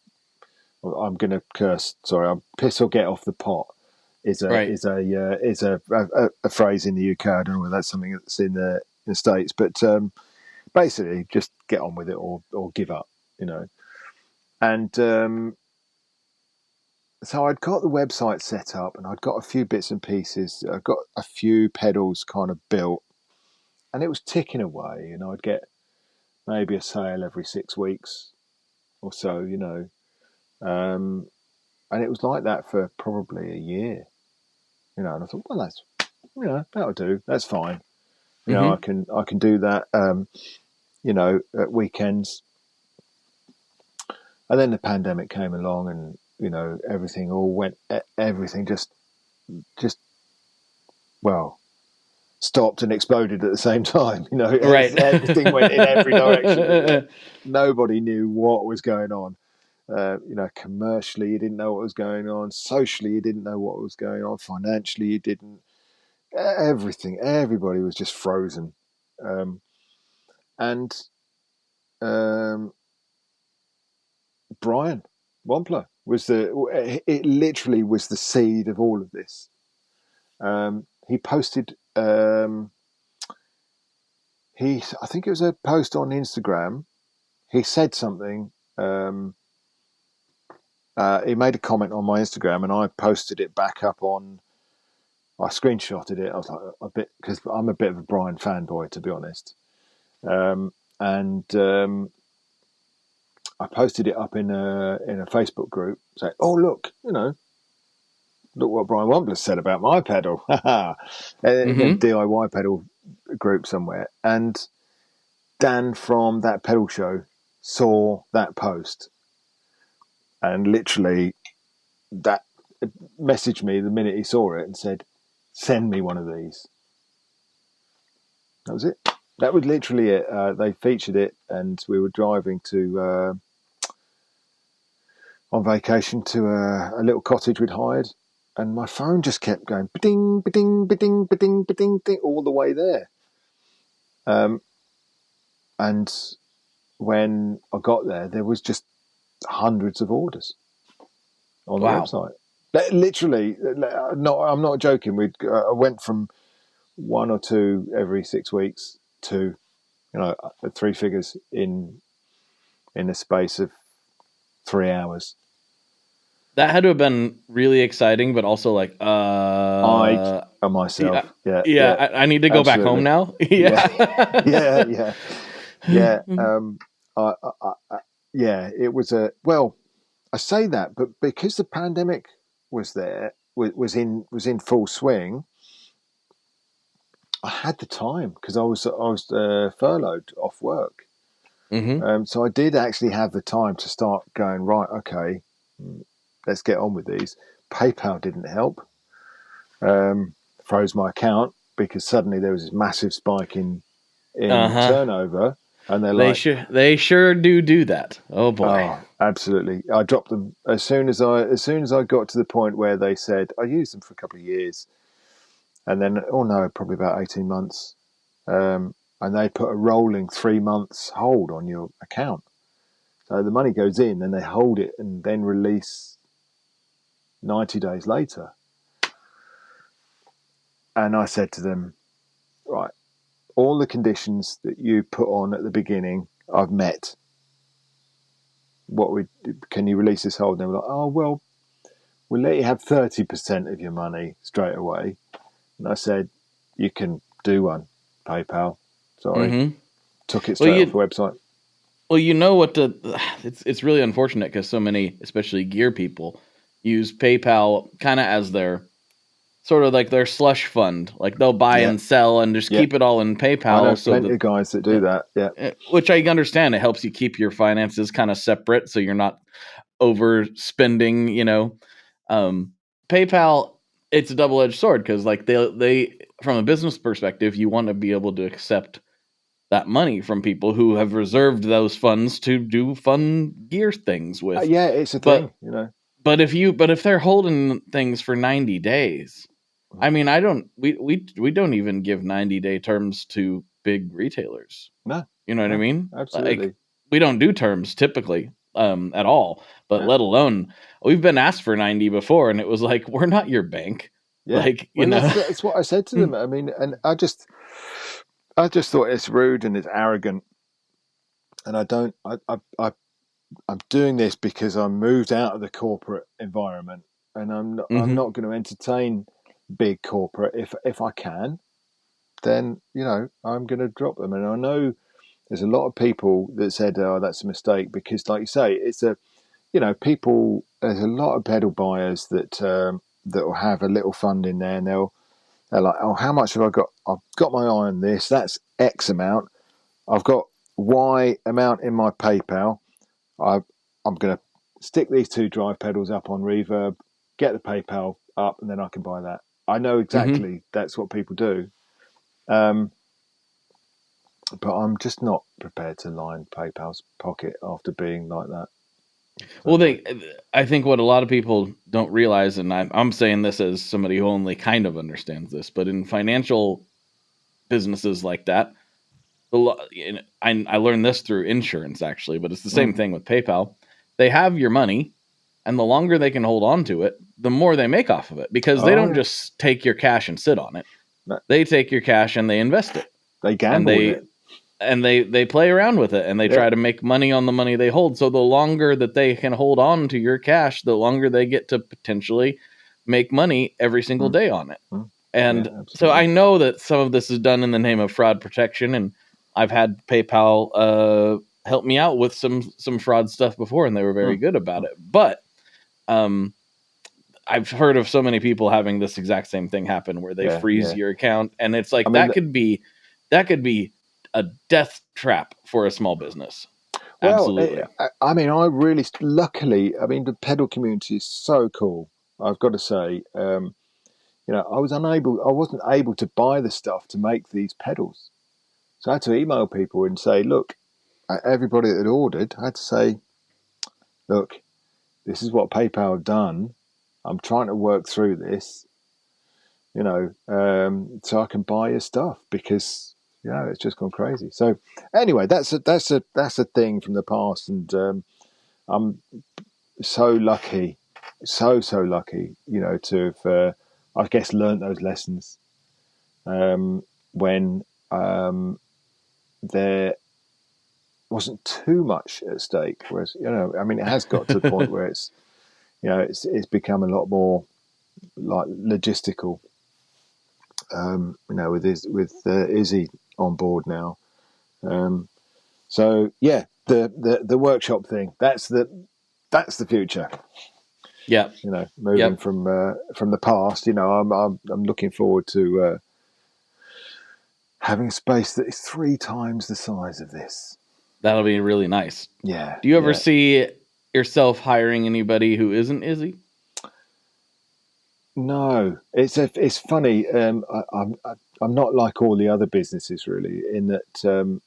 Well, I'm going to curse. Sorry, I'm piss or get off the pot. Is a phrase in the UK. I don't know whether that's something that's in the States, but basically just get on with it or give up. And so I'd got the website set up, and I'd got a few bits and pieces. I'd got a few pedals kind of built, and it was ticking away. I'd get maybe a sale every 6 weeks or so. And it was like that for probably a year. And I thought, well, that's that'll do. That's fine. I can do that. At weekends. And then the pandemic came along, and everything stopped and exploded at the same time. Right. Everything went in every direction. Nobody knew what was going on. Commercially, you didn't know what was going on. Socially, you didn't know what was going on. Financially, you didn't. Everybody was just frozen. And Brian Wampler it literally was the seed of all of this. He posted, I think it was a post on Instagram. He said something, he made a comment on my Instagram, and I posted it back up I screenshotted it. I was like because I'm a bit of a Brian fanboy, to be honest. I posted it up in a Facebook group saying, "Oh, look, look what Brian Wampler said about my pedal." In a DIY pedal group somewhere. And Dan from that pedal show saw that post and literally that messaged me the minute he saw it and said, "Send me one of these." That was it. That was literally it. They featured it, and we were driving on vacation to a little cottage we'd hired, and my phone just kept going ba-ding, ba-ding, ba-ding, ba-ding, ba-ding, ba-ding, all the way there. And when I got there was just hundreds of orders on the website. Literally, I'm not joking. I went from 1 or 2 every 6 weeks to 3 figures in a space of 3 hours. That had to have been really exciting, but also like I myself, I need to go back home now. yeah. It was I say that, but because the pandemic was in full swing, I had the time because I was furloughed off work. So I did actually have the time to start going, right, okay, let's get on with these. PayPal didn't help. Froze my account because suddenly there was this massive spike in turnover, and they sure do that. Oh boy, absolutely. I dropped them as soon as I got to the point where they said I used them for a couple of years, and then probably about 18 months, and they put a rolling 3 months hold on your account. So the money goes in, and they hold it, and then release 90 days later. And I said to them, right, all the conditions that you put on at the beginning, I've met. Can you release this hold? And they were like, oh, well, we'll let you have 30% of your money straight away. And I said, you can do one, PayPal. Sorry. Took it straight off the website. Well, it's really unfortunate because so many, especially gear people, use PayPal kind of as their sort of like their slush fund. Like they'll buy and sell and just keep it all in PayPal. I know plenty of guys that do that. Yeah, which I understand. It helps you keep your finances kind of separate, so you're not overspending. PayPal, it's a double-edged sword because like they from a business perspective, you want to be able to accept that money from people who have reserved those funds to do fun gear things with. It's a thing, But if they're holding things for 90 days, I mean, we don't even give 90-day terms to big retailers. No. You know what I mean? Absolutely. Like, we don't do terms typically at all, but let alone we've been asked for 90 before, and it was like, we're not your bank. Yeah. Like, that's what I said to them. I mean, and I just thought it's rude and it's arrogant, and I'm doing this because I moved out of the corporate environment, and I'm not going to entertain big corporate. If I can, then I'm going to drop them. And I know there's a lot of people that said, "Oh, that's a mistake," because, like you say, it's people. There's a lot of pedal buyers that will have a little fund in there, and they're like, "Oh, how much have I got? I've got my eye on this. That's X amount. I've got Y amount in my PayPal. I'm going to stick these 2 drive pedals up on reverb, get the PayPal up, and then I can buy that. I know exactly that's what people do. But I'm just not prepared to line PayPal's pocket after being like that. Well, I think what a lot of people don't realize, and I'm saying this as somebody who only kind of understands this, but in financial businesses like that, I learned this through insurance actually, but it's the same thing with PayPal. They have your money, and the longer they can hold on to it, the more they make off of it, because they don't just take your cash and sit on it. No. They take your cash and they invest it. They gamble with it. And they play around with it, and they try to make money on the money they hold. So the longer that they can hold on to your cash, the longer they get to potentially make money every single day on it. And so I know that some of this is done in the name of fraud protection, and I've had PayPal help me out with some fraud stuff before, and they were very good about it. But I've heard of so many people having this exact same thing happen, where they freeze your account, and it's like, that could be a death trap for a small business. Well, absolutely. Luckily, the pedal community is so cool. I've got to say, I wasn't able to buy the stuff to make these pedals. So I had to email people and say, look, everybody that had ordered, I had to say, look, this is what PayPal have done. I'm trying to work through this, so I can buy your stuff, because it's just gone crazy. So anyway, that's a thing from the past, and I'm so lucky, so lucky, to have, I guess, learned those lessons when there wasn't too much at stake. Whereas, it has got to the point where it's become a lot more like logistical. With Izzy on board now. So yeah, the workshop thing, that's the future. Yeah. Moving from the past, I'm looking forward to having a space that is 3 times the size of this. That'll be really nice. Yeah. Do you ever see yourself hiring anybody who isn't Izzy? No, it's funny. I'm not like all the other businesses, really, in that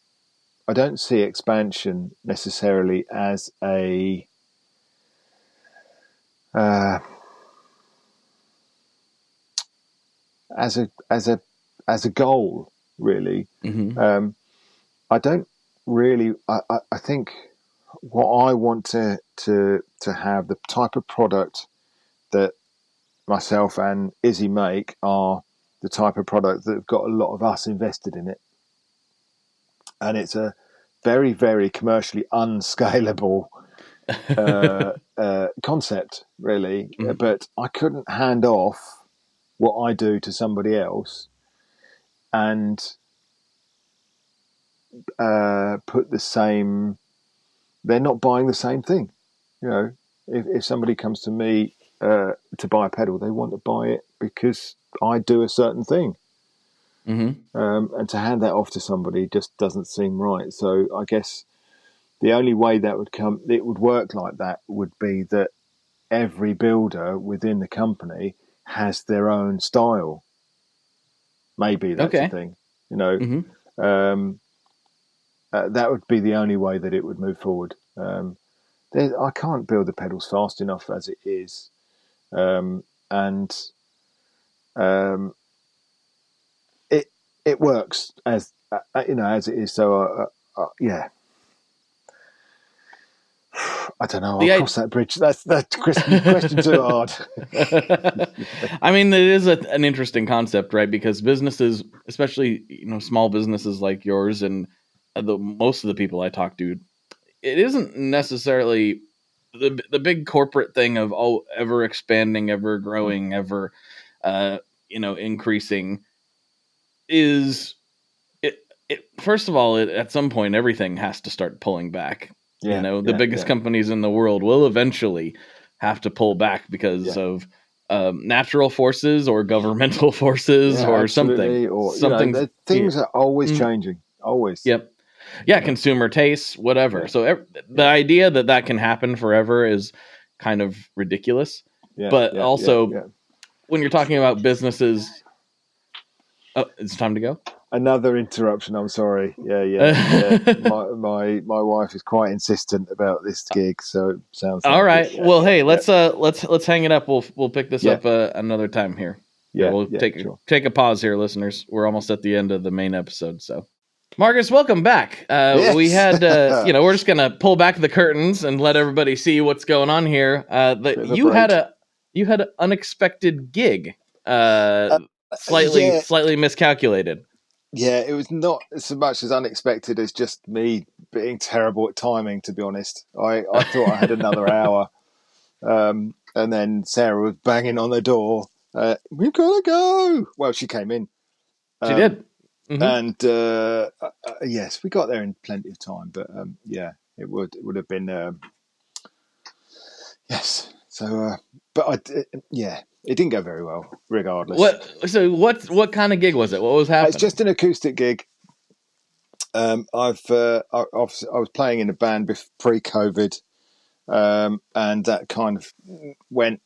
I don't see expansion necessarily as a goal, really. I don't really. I think what I want to have, the type of product that myself and Izzy make, are the type of product that have got a lot of us invested in it, and it's a very, very commercially unscalable concept, really. But I couldn't hand off what I do to somebody else and put the same. They're not buying the same thing. If somebody comes to me to buy a pedal, they want to buy it because I do a certain thing. And to hand that off to somebody just doesn't seem right. So I guess the only way it would work like that would be that every builder within the company has their own style. Maybe that's the thing. That would be the only way that it would move forward. I can't build the pedals fast enough as it is. It works as it is. So yeah, I don't know. I'll cross that bridge. That's question too hard. It is an interesting concept, right? Because businesses, especially small businesses like yours, and most of the people I talk to, it isn't necessarily the big corporate thing of ever expanding, ever growing, ever increasing. Is it first of all, at some point everything has to start pulling back. The biggest companies in the world will eventually have to pull back because of natural forces or governmental forces or something. Or things are always changing. Always. Yep. consumer tastes, whatever. So the idea that can happen forever is kind of ridiculous. But also, when you're talking about businesses, it's time to go. Another interruption. I'm sorry. Yeah. My wife is quite insistent about this gig, so it sounds like all right. Hey, let's hang it up. We'll pick this up another time here. We'll take a pause here, listeners. We're almost at the end of the main episode, so. Markus, welcome back. We had, we're just gonna pull back the curtains and let everybody see what's going on here. You had an unexpected gig, slightly miscalculated. Yeah, it was not so much as unexpected as just me being terrible at timing. To be honest, I thought I had another hour, and then Sarah was banging on the door. We've got to go. Well, she came in. She did. And yes, we got there in plenty of time, but it would have been yes. So, but it didn't go very well, regardless. What kind of gig was it? What was happening? It's just an acoustic gig. I was playing in a band pre-COVID, and that kind of went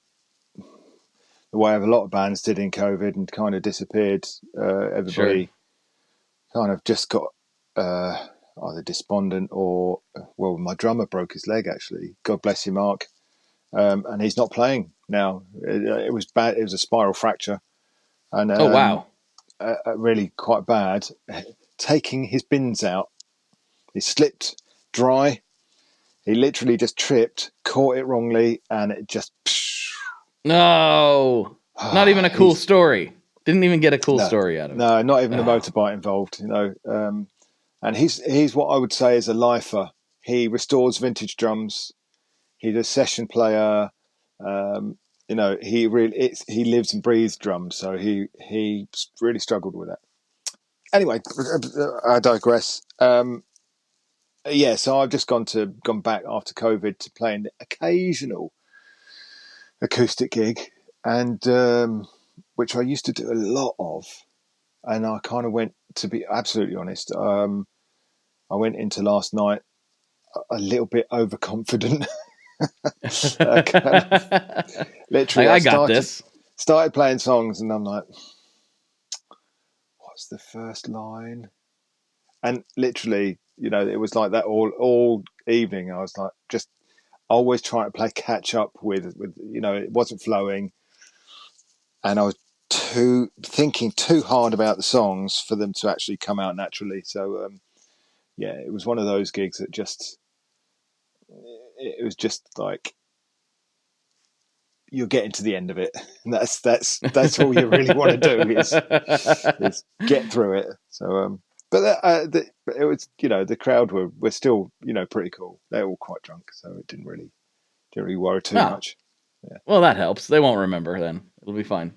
the way of a lot of bands did in COVID, and kind of disappeared. Everybody. Kind of just got either despondent or, well, my drummer broke his leg, actually. God bless you, Mark. And he's not playing now. It was bad. It was a spiral fracture. And, oh, wow. Really quite bad. Taking his bins out, he slipped dry. He literally just tripped, caught it wrongly, and it just... No! Not even a cool story. Didn't even get a cool story out of it. No, not even a motorbike involved, and he's what I would say is a lifer. He restores vintage drums. He's a session player. He lives and breathes drums, so he really struggled with that. Anyway, I digress. So I've just gone back after COVID to playing the occasional acoustic gig, and which I used to do a lot of, and I kind of went, to be absolutely honest, I went into last night a little bit overconfident. Literally, I got this. Started playing songs, and I'm like, what's the first line? And literally, it was like that all evening. I was like, just always trying to play catch up with, it wasn't flowing, and I was thinking too hard about the songs for them to actually come out naturally. So it was one of those gigs that it was just like, you're getting to the end of it, and that's all you really want to do is get through it. So but it was, the crowd were still, pretty cool. They're all quite drunk, so it didn't really worry too much. Yeah. Well, that helps. They won't remember then. It'll be fine.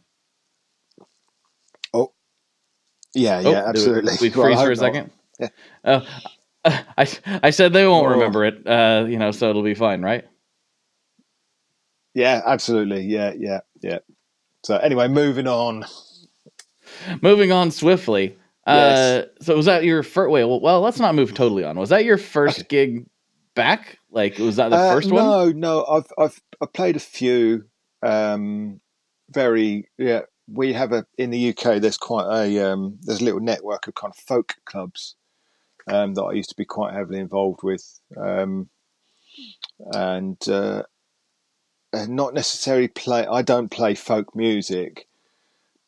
Oh, yeah, absolutely. We freeze for a second. Yeah. I said they won't remember it. So it'll be fine, right? Yeah, absolutely. Yeah. So anyway, moving on. Moving on swiftly. Yes. So was that your first? Wait, well, let's not move totally on. Was that your first gig back? Like, was that the first one? No. I've played a few. We have in the UK. There's quite there's a little network of kind of folk clubs that I used to be quite heavily involved with, and not necessarily play. I don't play folk music,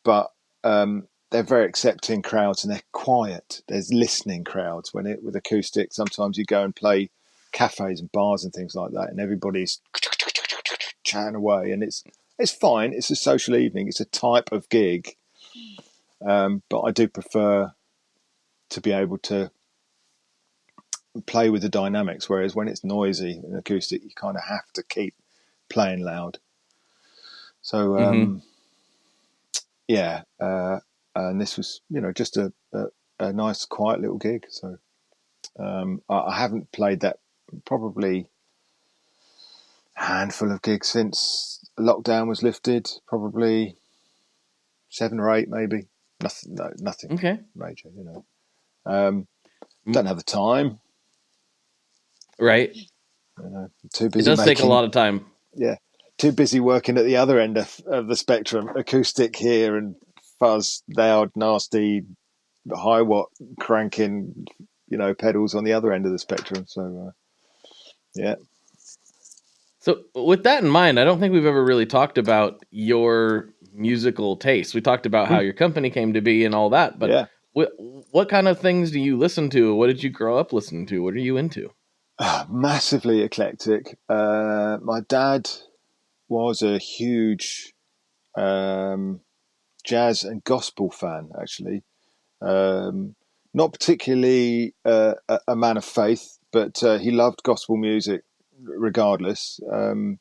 but they're very accepting crowds, and they're quiet. There's listening crowds with acoustic. Sometimes you go and play cafes and bars and things like that, and everybody's chatting away, and it's fine. It's a social evening. It's a type of gig, but I do prefer to be able to play with the dynamics. Whereas when it's noisy and acoustic, you kind of have to keep playing loud. So and this was just a nice quiet little gig. So I haven't played that probably a handful of gigs since lockdown was lifted, probably 7 or 8 maybe. Nothing okay. major, don't have the time. Right. Too busy. It does take a lot of time. Yeah. Too busy working at the other end of the spectrum. Acoustic here and fuzz, loud, nasty, high watt cranking, pedals on the other end of the spectrum. So, yeah. So with that in mind, I don't think we've ever really talked about your musical taste. We talked about how your company came to be and all that, but yeah. what kind of things do you listen to? What did you grow up listening to? What are you into? Massively eclectic. My dad was a huge jazz and gospel fan, actually. Not particularly a man of faith, but he loved gospel music regardless. And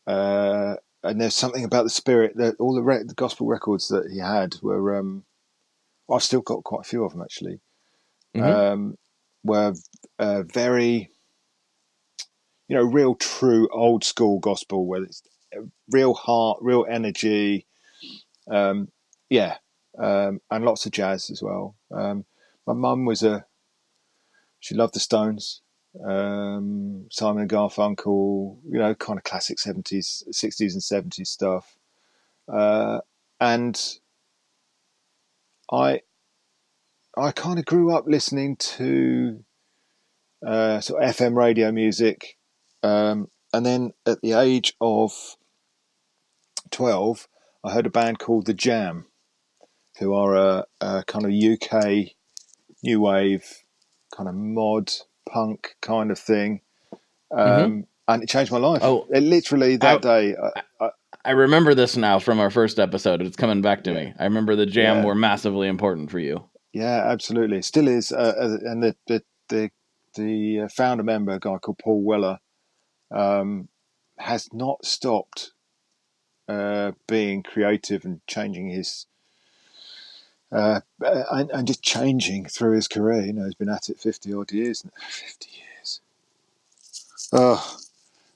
there's something about the spirit that all the gospel records that he had were. I've still got quite a few of them actually. Were very, real, true, old school gospel, where it's real heart, real energy. Yeah, and lots of jazz as well. My mum she loved the Stones, Simon and Garfunkel, kind of classic 70s, 60s and 70s stuff. And I kind of grew up listening to sort of FM radio music. And then at the age of 12, I heard a band called The Jam, who are a kind of UK new wave, kind of mod punk kind of thing. And it changed my life. It literally that day. I remember this now from our first episode. It's coming back to me. I remember The Jam were massively important for you. Yeah, absolutely. It still is. And the founder member, a guy called Paul Weller, has not stopped being creative and changing his and just changing through his career. He's been at it 50 odd years. 50 years. Oh,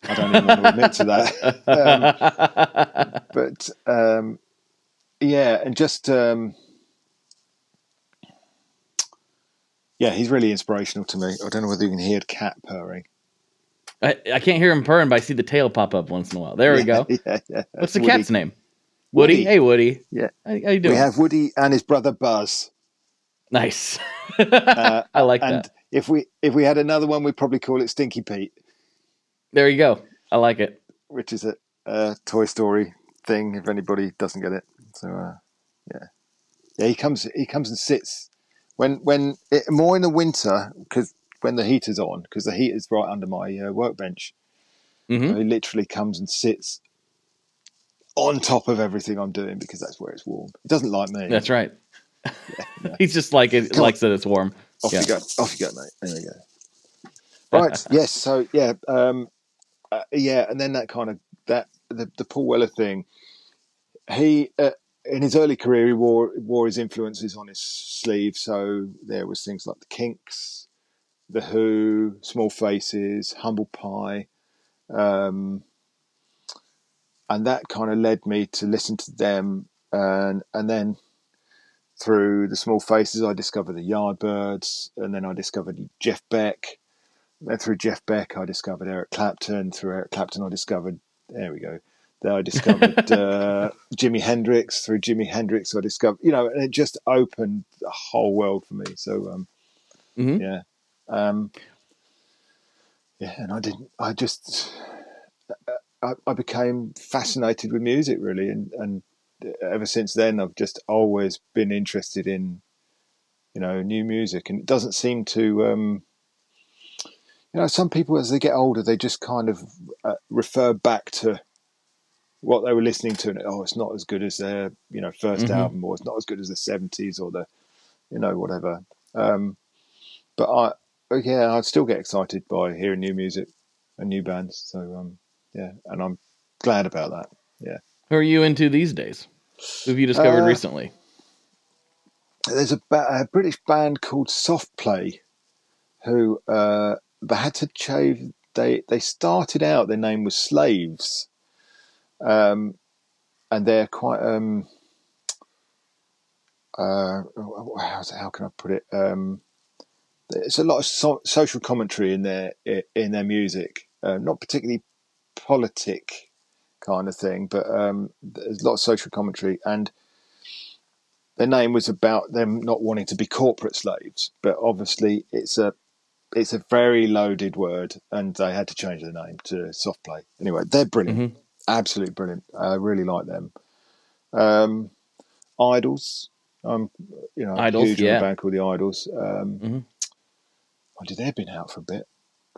I don't even want to admit to that. But yeah, and just he's really inspirational to me. I don't know whether you can hear the cat purring. I can't hear him purring, but I see the tail pop up once in a while. There we go. Yeah. What's the cat's name? Woody. Hey, Woody. Yeah. How you doing? We have Woody and his brother Buzz. Nice. I like and that. If we had another one, we'd probably call it Stinky Pete. There you go. I like it. Which is a Toy Story thing, if anybody doesn't get it. So, yeah. He comes and sits more in the winter, because when the heater's on, because the heater's right under my workbench. So he literally comes and sits on top of everything I'm doing, because that's where it's warm. He doesn't like me. That's right. He's just likes that it's warm. Off you go, mate. There we go. Right. Yes. So yeah, and then that kind of the Paul Weller thing. He in his early career, he wore his influences on his sleeve. So there was things like the Kinks, the Who, Small Faces, Humble Pie, and that kind of led me to listen to them, and then through the Small Faces, I discovered the Yardbirds, and then I discovered Jeff Beck. Then through Jeff Beck, I discovered Eric Clapton. Through Eric Clapton, I discovered Then I discovered Jimi Hendrix. Through Jimi Hendrix, I discovered, and it just opened the whole world for me. So, yeah. And I became fascinated with music, really. And ever since then, I've just always been interested in, new music. And it doesn't seem to, some people, as they get older, they just kind of refer back to what they were listening to, and it's not as good as their first album, or it's not as good as the 70s or the whatever. But I still get excited by hearing new music and new bands. So and I'm glad about that. Yeah. Who are you into these days? Who have you discovered recently? There's a British band called Soft Play, who they had to change. They started out, their name was Slaves. And they're quite how can I put it? there's a lot of social commentary in their music, not particularly politic kind of thing, but there's a lot of social commentary, and their name was about them not wanting to be corporate slaves, but obviously it's a very loaded word, and they had to change their name to Soft Play. Anyway, they're brilliant, absolutely brilliant. I really like them. Idols, Idols, huge on a band called the Idols. They've been out for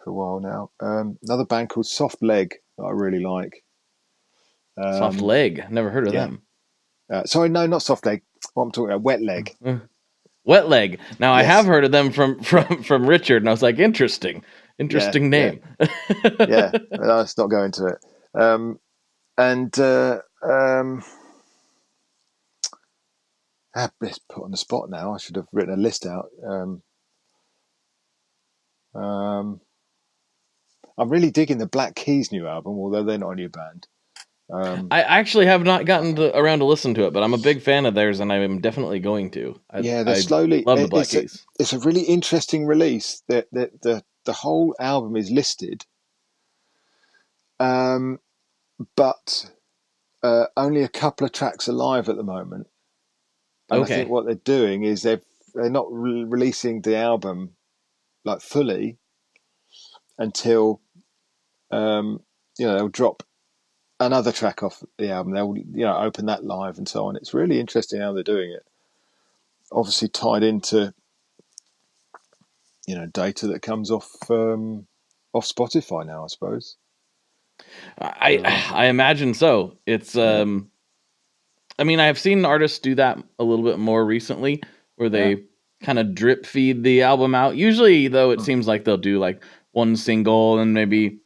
a while now. Another band called Soft Leg that I really like. Soft Leg, never heard of them. Sorry, no, not Soft Leg. What I'm talking about, Wet Leg. Wet Leg. Now I have heard of them from Richard, and I was like, interesting name. Yeah, let's not go into it. It's put on the spot now. I should have written a list out. I'm really digging the Black Keys new album, although they're not a new band. I actually have not gotten around to listen to it, but I'm a big fan of theirs, and I am definitely going to. They're slowly. Love the Black Keys. It's a really interesting release. The whole album is listed, but only a couple of tracks are live at the moment. And I think what they're doing is they're not releasing the album like fully until they'll drop another track off the album. They'll open that live and so on. It's really interesting how they're doing it. Obviously tied into data that comes off Spotify now, I suppose. I imagine so. It's I mean, I've seen artists do that a little bit more recently, where they kind of drip feed the album out. Usually, though, it seems like they'll do like one single and maybe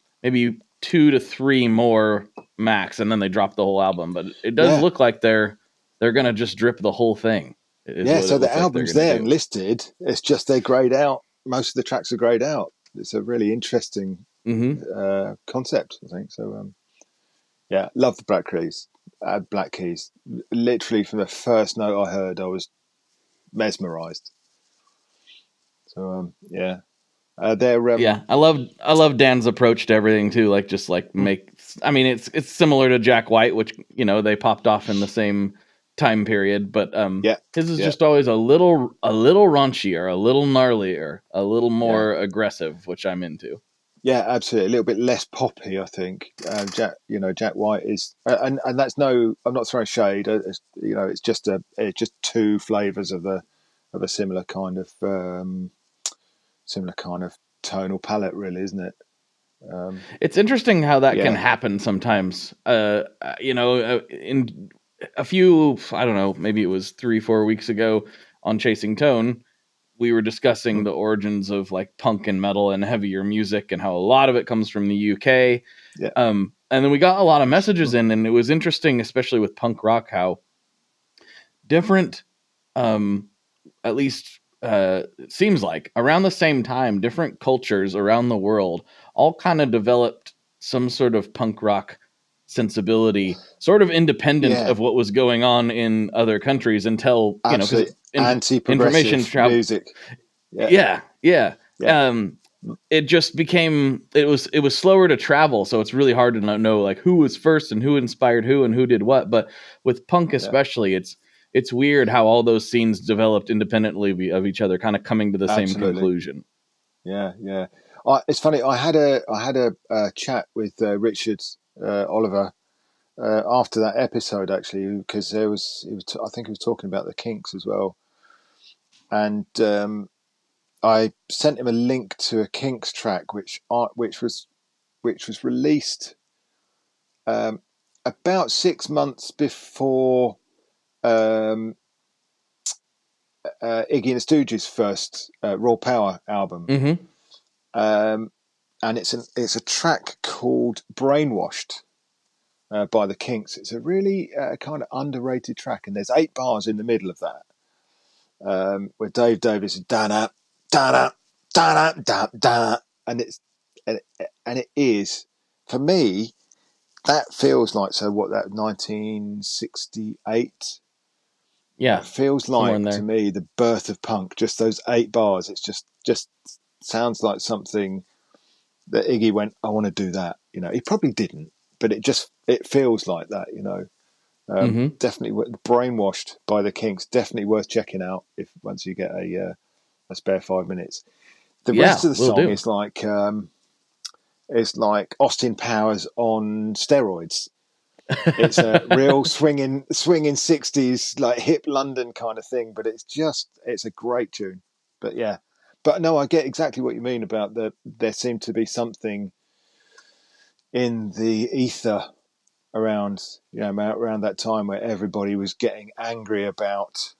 2 to 3 more max, and then they drop the whole album. But it does look like they're gonna just drip the whole thing. So the album's there and listed. It's just they're grayed out. Most of the tracks are grayed out. It's a really interesting concept, I think. So, love the Black Keys. Literally from the first note I heard, I was mesmerised. So, they're I love Dan's approach to everything too. Like just like make. I mean, it's similar to Jack White, which they popped off in the same time period, but his is just always a little raunchier, a little gnarlier, a little more aggressive, which I'm into. Yeah, absolutely. A little bit less poppy, I think. Jack White is, and that's I'm not throwing shade. It's just two flavors of a similar kind of tonal palette, really, isn't it? It's interesting how that can happen sometimes. In a few, I don't know, maybe it was 3-4 weeks ago on Chasing Tone, we were discussing the origins of like punk and metal and heavier music and how a lot of it comes from the UK. And then we got a lot of messages in, and it was interesting, especially with punk rock, how different, at least it seems like around the same time, different cultures around the world all kind of developed some sort of punk rock sensibility, sort of independent of what was going on in other countries until anti-progressive music. It just became it was slower to travel, so it's really hard to know like who was first and who inspired who and who did what. But with punk especially, it's weird how all those scenes developed independently of each other, kind of coming to the same conclusion. It's funny. I had a chat with Richard Oliver after that episode, actually, because I think he was talking about the Kinks as well, and I sent him a link to a Kinks track which was released about 6 months before Iggy and the Stooges' first Raw Power album. And it's a track called Brainwashed by the Kinks. It's a really kind of underrated track, and there's 8 bars in the middle of that where Dave Davis is da-da, da-da, da-da, da-da, and it is, for me, that feels like, so what, that 1968 Yeah. It feels like, to me, the birth of punk, just those 8 bars. It's just sounds like something that Iggy went, I want to do that. He probably didn't, but it feels like that, Definitely Brainwashed by the Kinks, definitely worth checking out once you get a spare 5 minutes. The rest of the song is like Austin Powers on steroids. It's a real swinging 60s, like hip London kind of thing, but it's a great tune. But yeah, but no, I get exactly what you mean about there seemed to be something in the ether around that time where everybody was getting angry about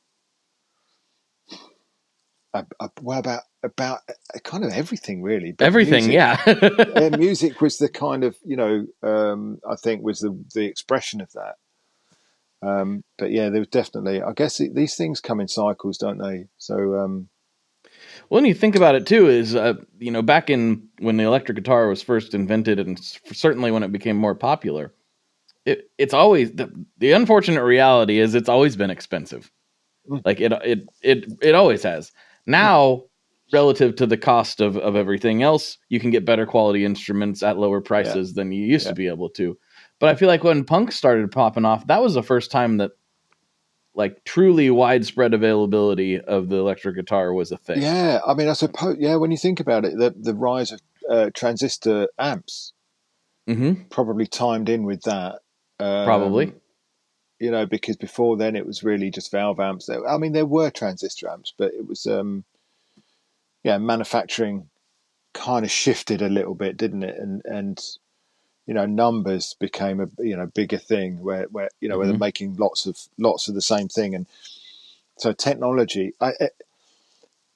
kind of everything, really. But everything, music, music was the kind of I think was the expression of that. But yeah, there was definitely. I guess these things come in cycles, don't they? So when you think about it too, is back in when the electric guitar was first invented, and certainly when it became more popular, it's always the unfortunate reality is it's always been expensive. Like it always has. Now, relative to the cost of everything else, you can get better quality instruments at lower prices than you used to be able to. But I feel like when punk started popping off, that was the first time that like truly widespread availability of the electric guitar was a thing. Yeah, I mean, I suppose, when you think about it, the rise of transistor amps probably timed in with that. Probably. Because before then it was really just valve amps. I mean, there were transistor amps, but it was, manufacturing kind of shifted a little bit, didn't it? And numbers became a bigger thing where where they're making lots of the same thing, and so technology.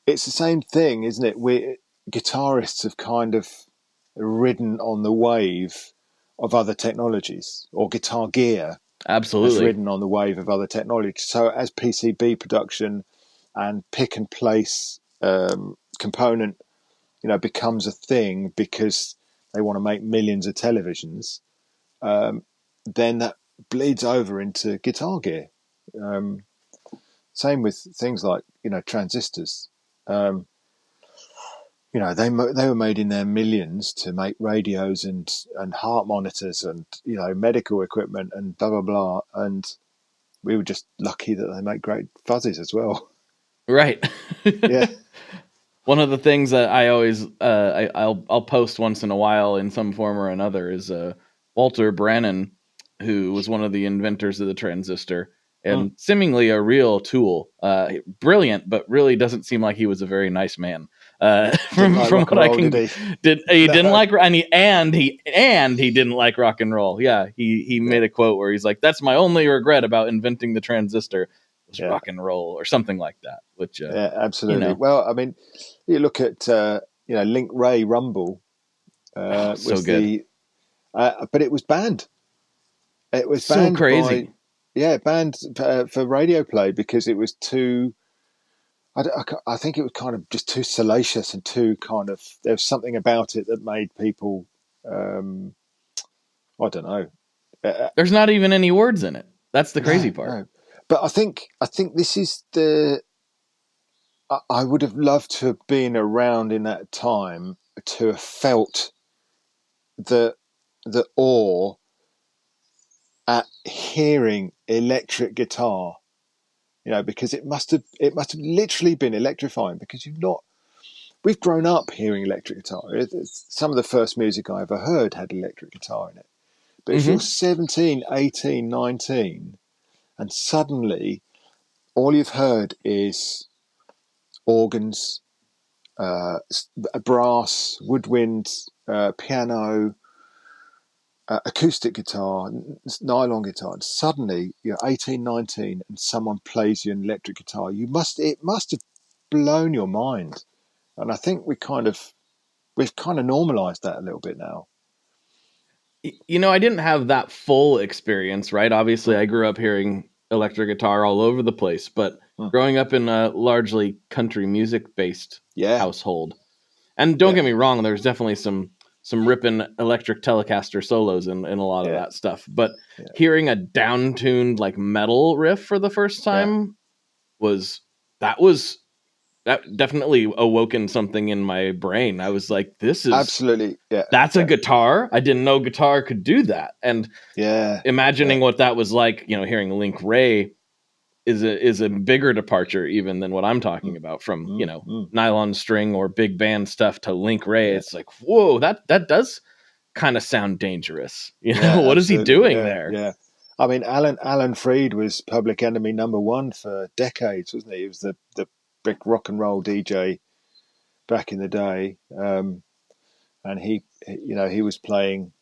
It's the same thing, isn't it? We guitarists have kind of ridden on the wave of other technologies, or guitar gear has ridden on the wave of other technology. So as PCB production and pick and place component, becomes a thing because they want to make millions of televisions, then that bleeds over into guitar gear. Same with things like transistors. They were made in their millions to make radios and heart monitors and medical equipment and blah blah blah, and we were just lucky that they make great fuzzes as well. Right. Yeah. One of the things that I always I'll post once in a while in some form or another is Walter Brannan, who was one of the inventors of the transistor and seemingly a real tool. Brilliant, but really doesn't seem like he was a very nice man. From what I can, he didn't like, and he didn't like rock and roll. Yeah, he made a quote where he's like, "That's my only regret about inventing the transistor was rock and roll," or something like that. Which absolutely. Well, I mean, you look at Link Ray Rumble. So good. But it was banned. It was so banned crazy. Banned for radio play because it was too. I think it was kind of just too salacious and too kind of. There was something about it that made people. I don't know. There's not even any words in it. That's the crazy part. No. But I think this is the. I would have loved to have been around in that time to have felt the awe at hearing electric guitar, because it must have literally been electrifying, because we've grown up hearing electric guitar. Some of the first music I ever heard had electric guitar in it. But if you're 17, 18, 19, and suddenly all you've heard is organs, brass, woodwind, piano, acoustic guitar, nylon guitar, and suddenly you're 18, 19 and someone plays you an electric guitar, it must have blown your mind. And I think we've kind of normalized that a little bit now. I didn't have that full experience, right? Obviously, I grew up hearing electric guitar all over the place, but growing up in a largely country music-based household. And don't get me wrong, there's definitely some ripping electric Telecaster solos in a lot of that stuff. But hearing a down-tuned like metal riff for the first time that definitely awoken something in my brain. I was like, this is absolutely, that's a guitar. I didn't know guitar could do that. And imagining what that was like, hearing Link Ray is a bigger departure even than what I'm talking about, from nylon string or big band stuff to Link Ray. It's like, whoa, that does kind of sound dangerous. What is he doing there? Yeah. I mean, Alan Freed was Public Enemy #1 for decades, wasn't he? He was the big rock and roll DJ back in the day, and he was playing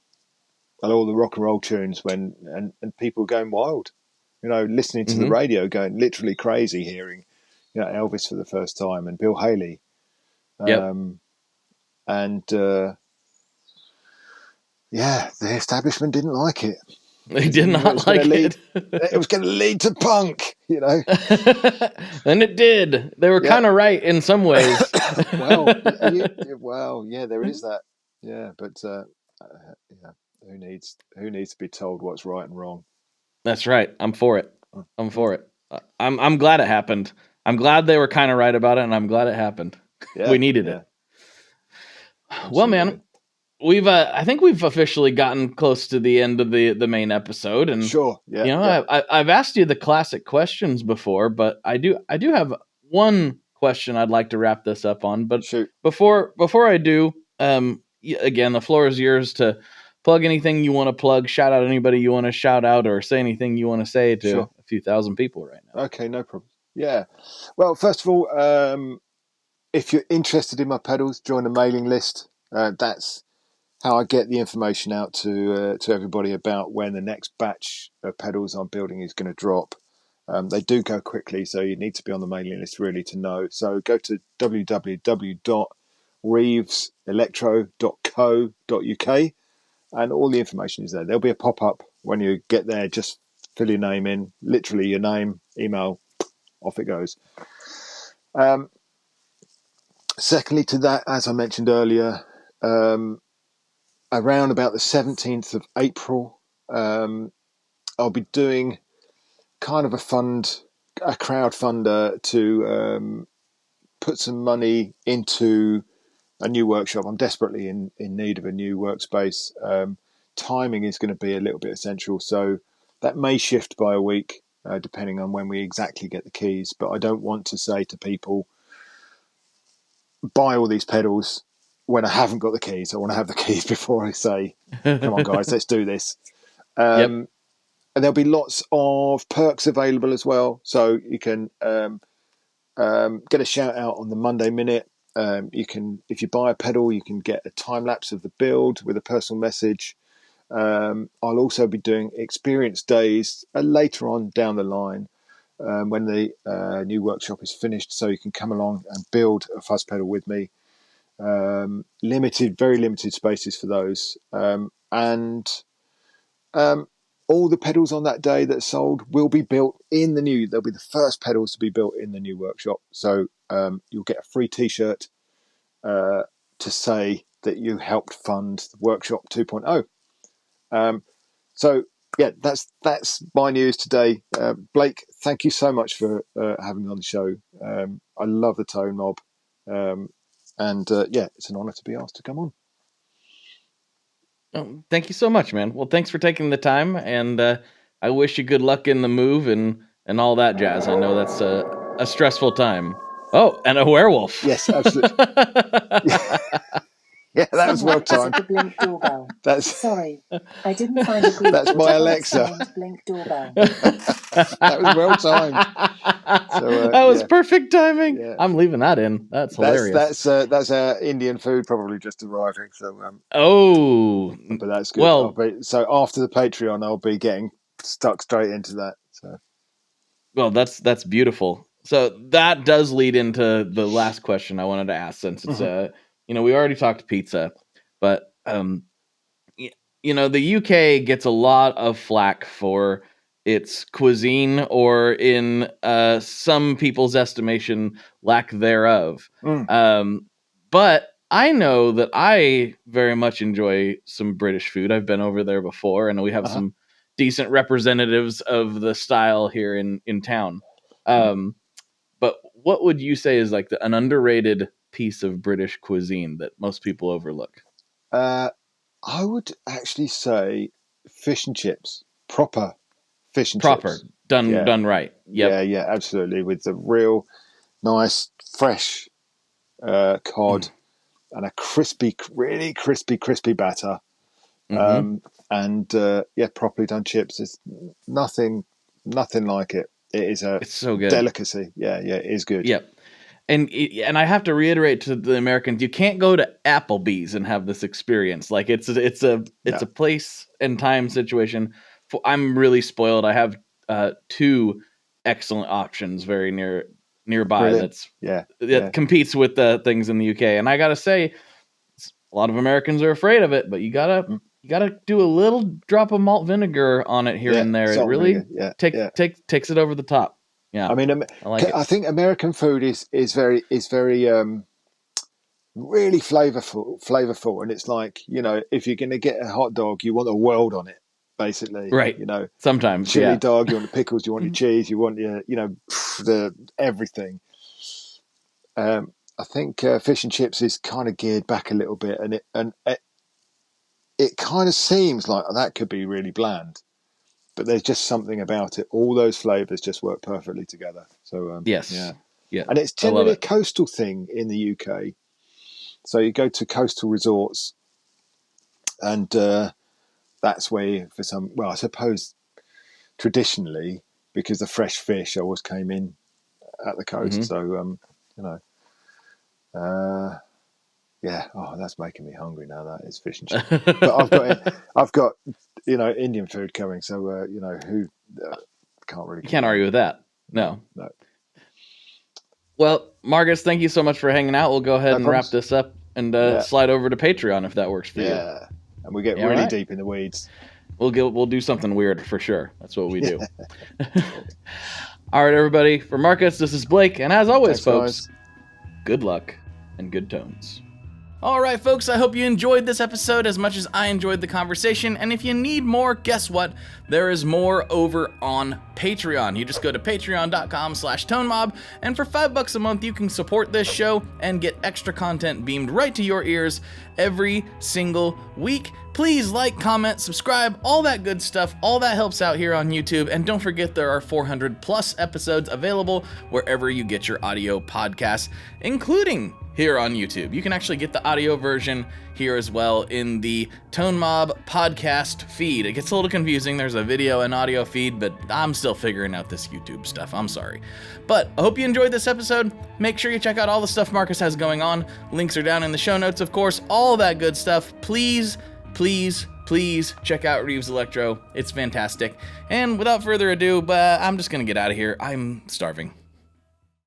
all the rock and roll tunes and people going wild, listening to the radio, going literally crazy, hearing Elvis for the first time and Bill Haley, and the establishment didn't like it. They did not like it. It was going to lead to punk, And it did. They were kind of right in some ways. Well, there is that. Yeah, but who needs to be told what's right and wrong? That's right. I'm for it. I'm glad it happened. I'm glad they were kind of right about it, and I'm glad it happened. Yeah, we needed it. Absolutely. Well, man, I think we've officially gotten close to the end of the main episode, and sure, I've asked you the classic questions before, but I do have one question I'd like to wrap this up on. But shoot. before I do, again, the floor is yours to plug anything you want to plug, shout out anybody you want to shout out, or say anything you want to say to a few thousand people right now. Okay, no problem. Yeah. Well, first of all, if you're interested in my pedals, join the mailing list. That's how I get the information out to everybody about when the next batch of pedals I'm building is going to drop. They do go quickly, so you need to be on the mailing list really to know. So go to www.reeveselectro.co.uk and all the information is there. There'll be a pop-up when you get there. Just fill your name in, literally your name, email, off it goes. Secondly to that, as I mentioned earlier, around about the 17th of April, I'll be doing kind of a crowdfunder to put some money into a new workshop. I'm desperately in need of a new workspace. Timing is going to be a little bit essential, so that may shift by a week, depending on when we exactly get the keys. But I don't want to say to people, buy all these pedals when I haven't got the keys. I want to have the keys before I say, come on guys, let's do this. And there'll be lots of perks available as well. So you can get a shout out on the Monday Minute. You can, if you buy a pedal, you can get a time lapse of the build with a personal message. I'll also be doing experience days later on down the line when the new workshop is finished, so you can come along and build a fuzz pedal with me. Very limited spaces for those, and all the pedals on that day that sold will be built in the new. They'll be the first pedals to be built in the new workshop. So you'll get a free T-shirt to say that you helped fund the Workshop 2.0. So yeah, that's my news today. Blake, thank you so much for having me on the show. I love the Tone Mob, and it's an honour to be asked to come on. Oh, thank you so much, man. Well, thanks for taking the time, and I wish you good luck in the move and all that jazz. I know that's a stressful time. Oh, and a werewolf. Yes, absolutely. Yeah, that was well timed. The blink doorbell. Sorry, I didn't find a group. That's my Alexa. Blink doorbell. That was well timed. So, that was perfect timing. Yeah. I'm leaving that in. That's hilarious. That's our Indian food probably just arriving. So but that's good. Well, so after the Patreon, I'll be getting stuck straight into that. So well, that's beautiful. So that does lead into the last question I wanted to ask, since it's we already talked pizza, but the UK gets a lot of flack for its cuisine, or in some people's estimation, lack thereof. But I know that I very much enjoy some British food. I've been over there before, and we have some decent representatives of the style here in town. what would you say is like an underrated piece of British cuisine that most people overlook? I would actually say fish and chips, proper fish and chips. Done right. Yep. Yeah, absolutely. With the real nice, fresh cod and a really crispy batter. And properly done chips. There's nothing like it. It's so good. Delicacy. Yeah, it is good. Yep. And I have to reiterate to the Americans, you can't go to Applebee's and have this experience. Like it's a place and time situation. I'm really spoiled. I have 2 excellent options very nearby. Brilliant. That competes with the things in the UK. And I gotta say, a lot of Americans are afraid of it, but you gotta do a little drop of malt vinegar on it here and there. It really takes it over the top. Yeah, I mean, I think American food is very really flavorful, and it's like, if you're going to get a hot dog, you want a world on it, basically. Right. Sometimes chili dog, you want the pickles, you want your cheese, you want your the everything. I think fish and chips is kind of geared back a little bit, and it kind of seems like that could be really bland. But there's just something about it. All those flavors just work perfectly together. So yeah, and it's generally a coastal thing in the UK. So you go to coastal resorts, and that's where I suppose traditionally, because the fresh fish always came in at the coast. So that's making me hungry now. That is fish and chips. But I've got Indian food coming. So who can't really. You can't argue with that. No. Well, Markus, thank you so much for hanging out. We'll go ahead and wrap this up and slide over to Patreon if that works for you. Yeah, and we get really deep in the weeds. We'll do something weird for sure. That's what we do. All right, everybody. For Markus, this is Blake, and as always, folks, good luck and good tones. All right, folks, I hope you enjoyed this episode as much as I enjoyed the conversation. And if you need more, guess what? There is more over on Patreon. You just go to patreon.com/tonemob, and for $5 a month, you can support this show and get extra content beamed right to your ears every single week. Please like, comment, subscribe, all that good stuff. All that helps out here on YouTube. And don't forget, there are 400 plus episodes available wherever you get your audio podcasts, including here on YouTube. You can actually get the audio version here as well in the Tone Mob podcast feed. It gets a little confusing. There's a video and audio feed, but I'm still figuring out this YouTube stuff. I'm sorry. But I hope you enjoyed this episode. Make sure you check out all the stuff Markus has going on. Links are down in the show notes, of course. All that good stuff. Please check out Reeves Electro. It's fantastic. And without further ado, I'm just going to get out of here. I'm starving.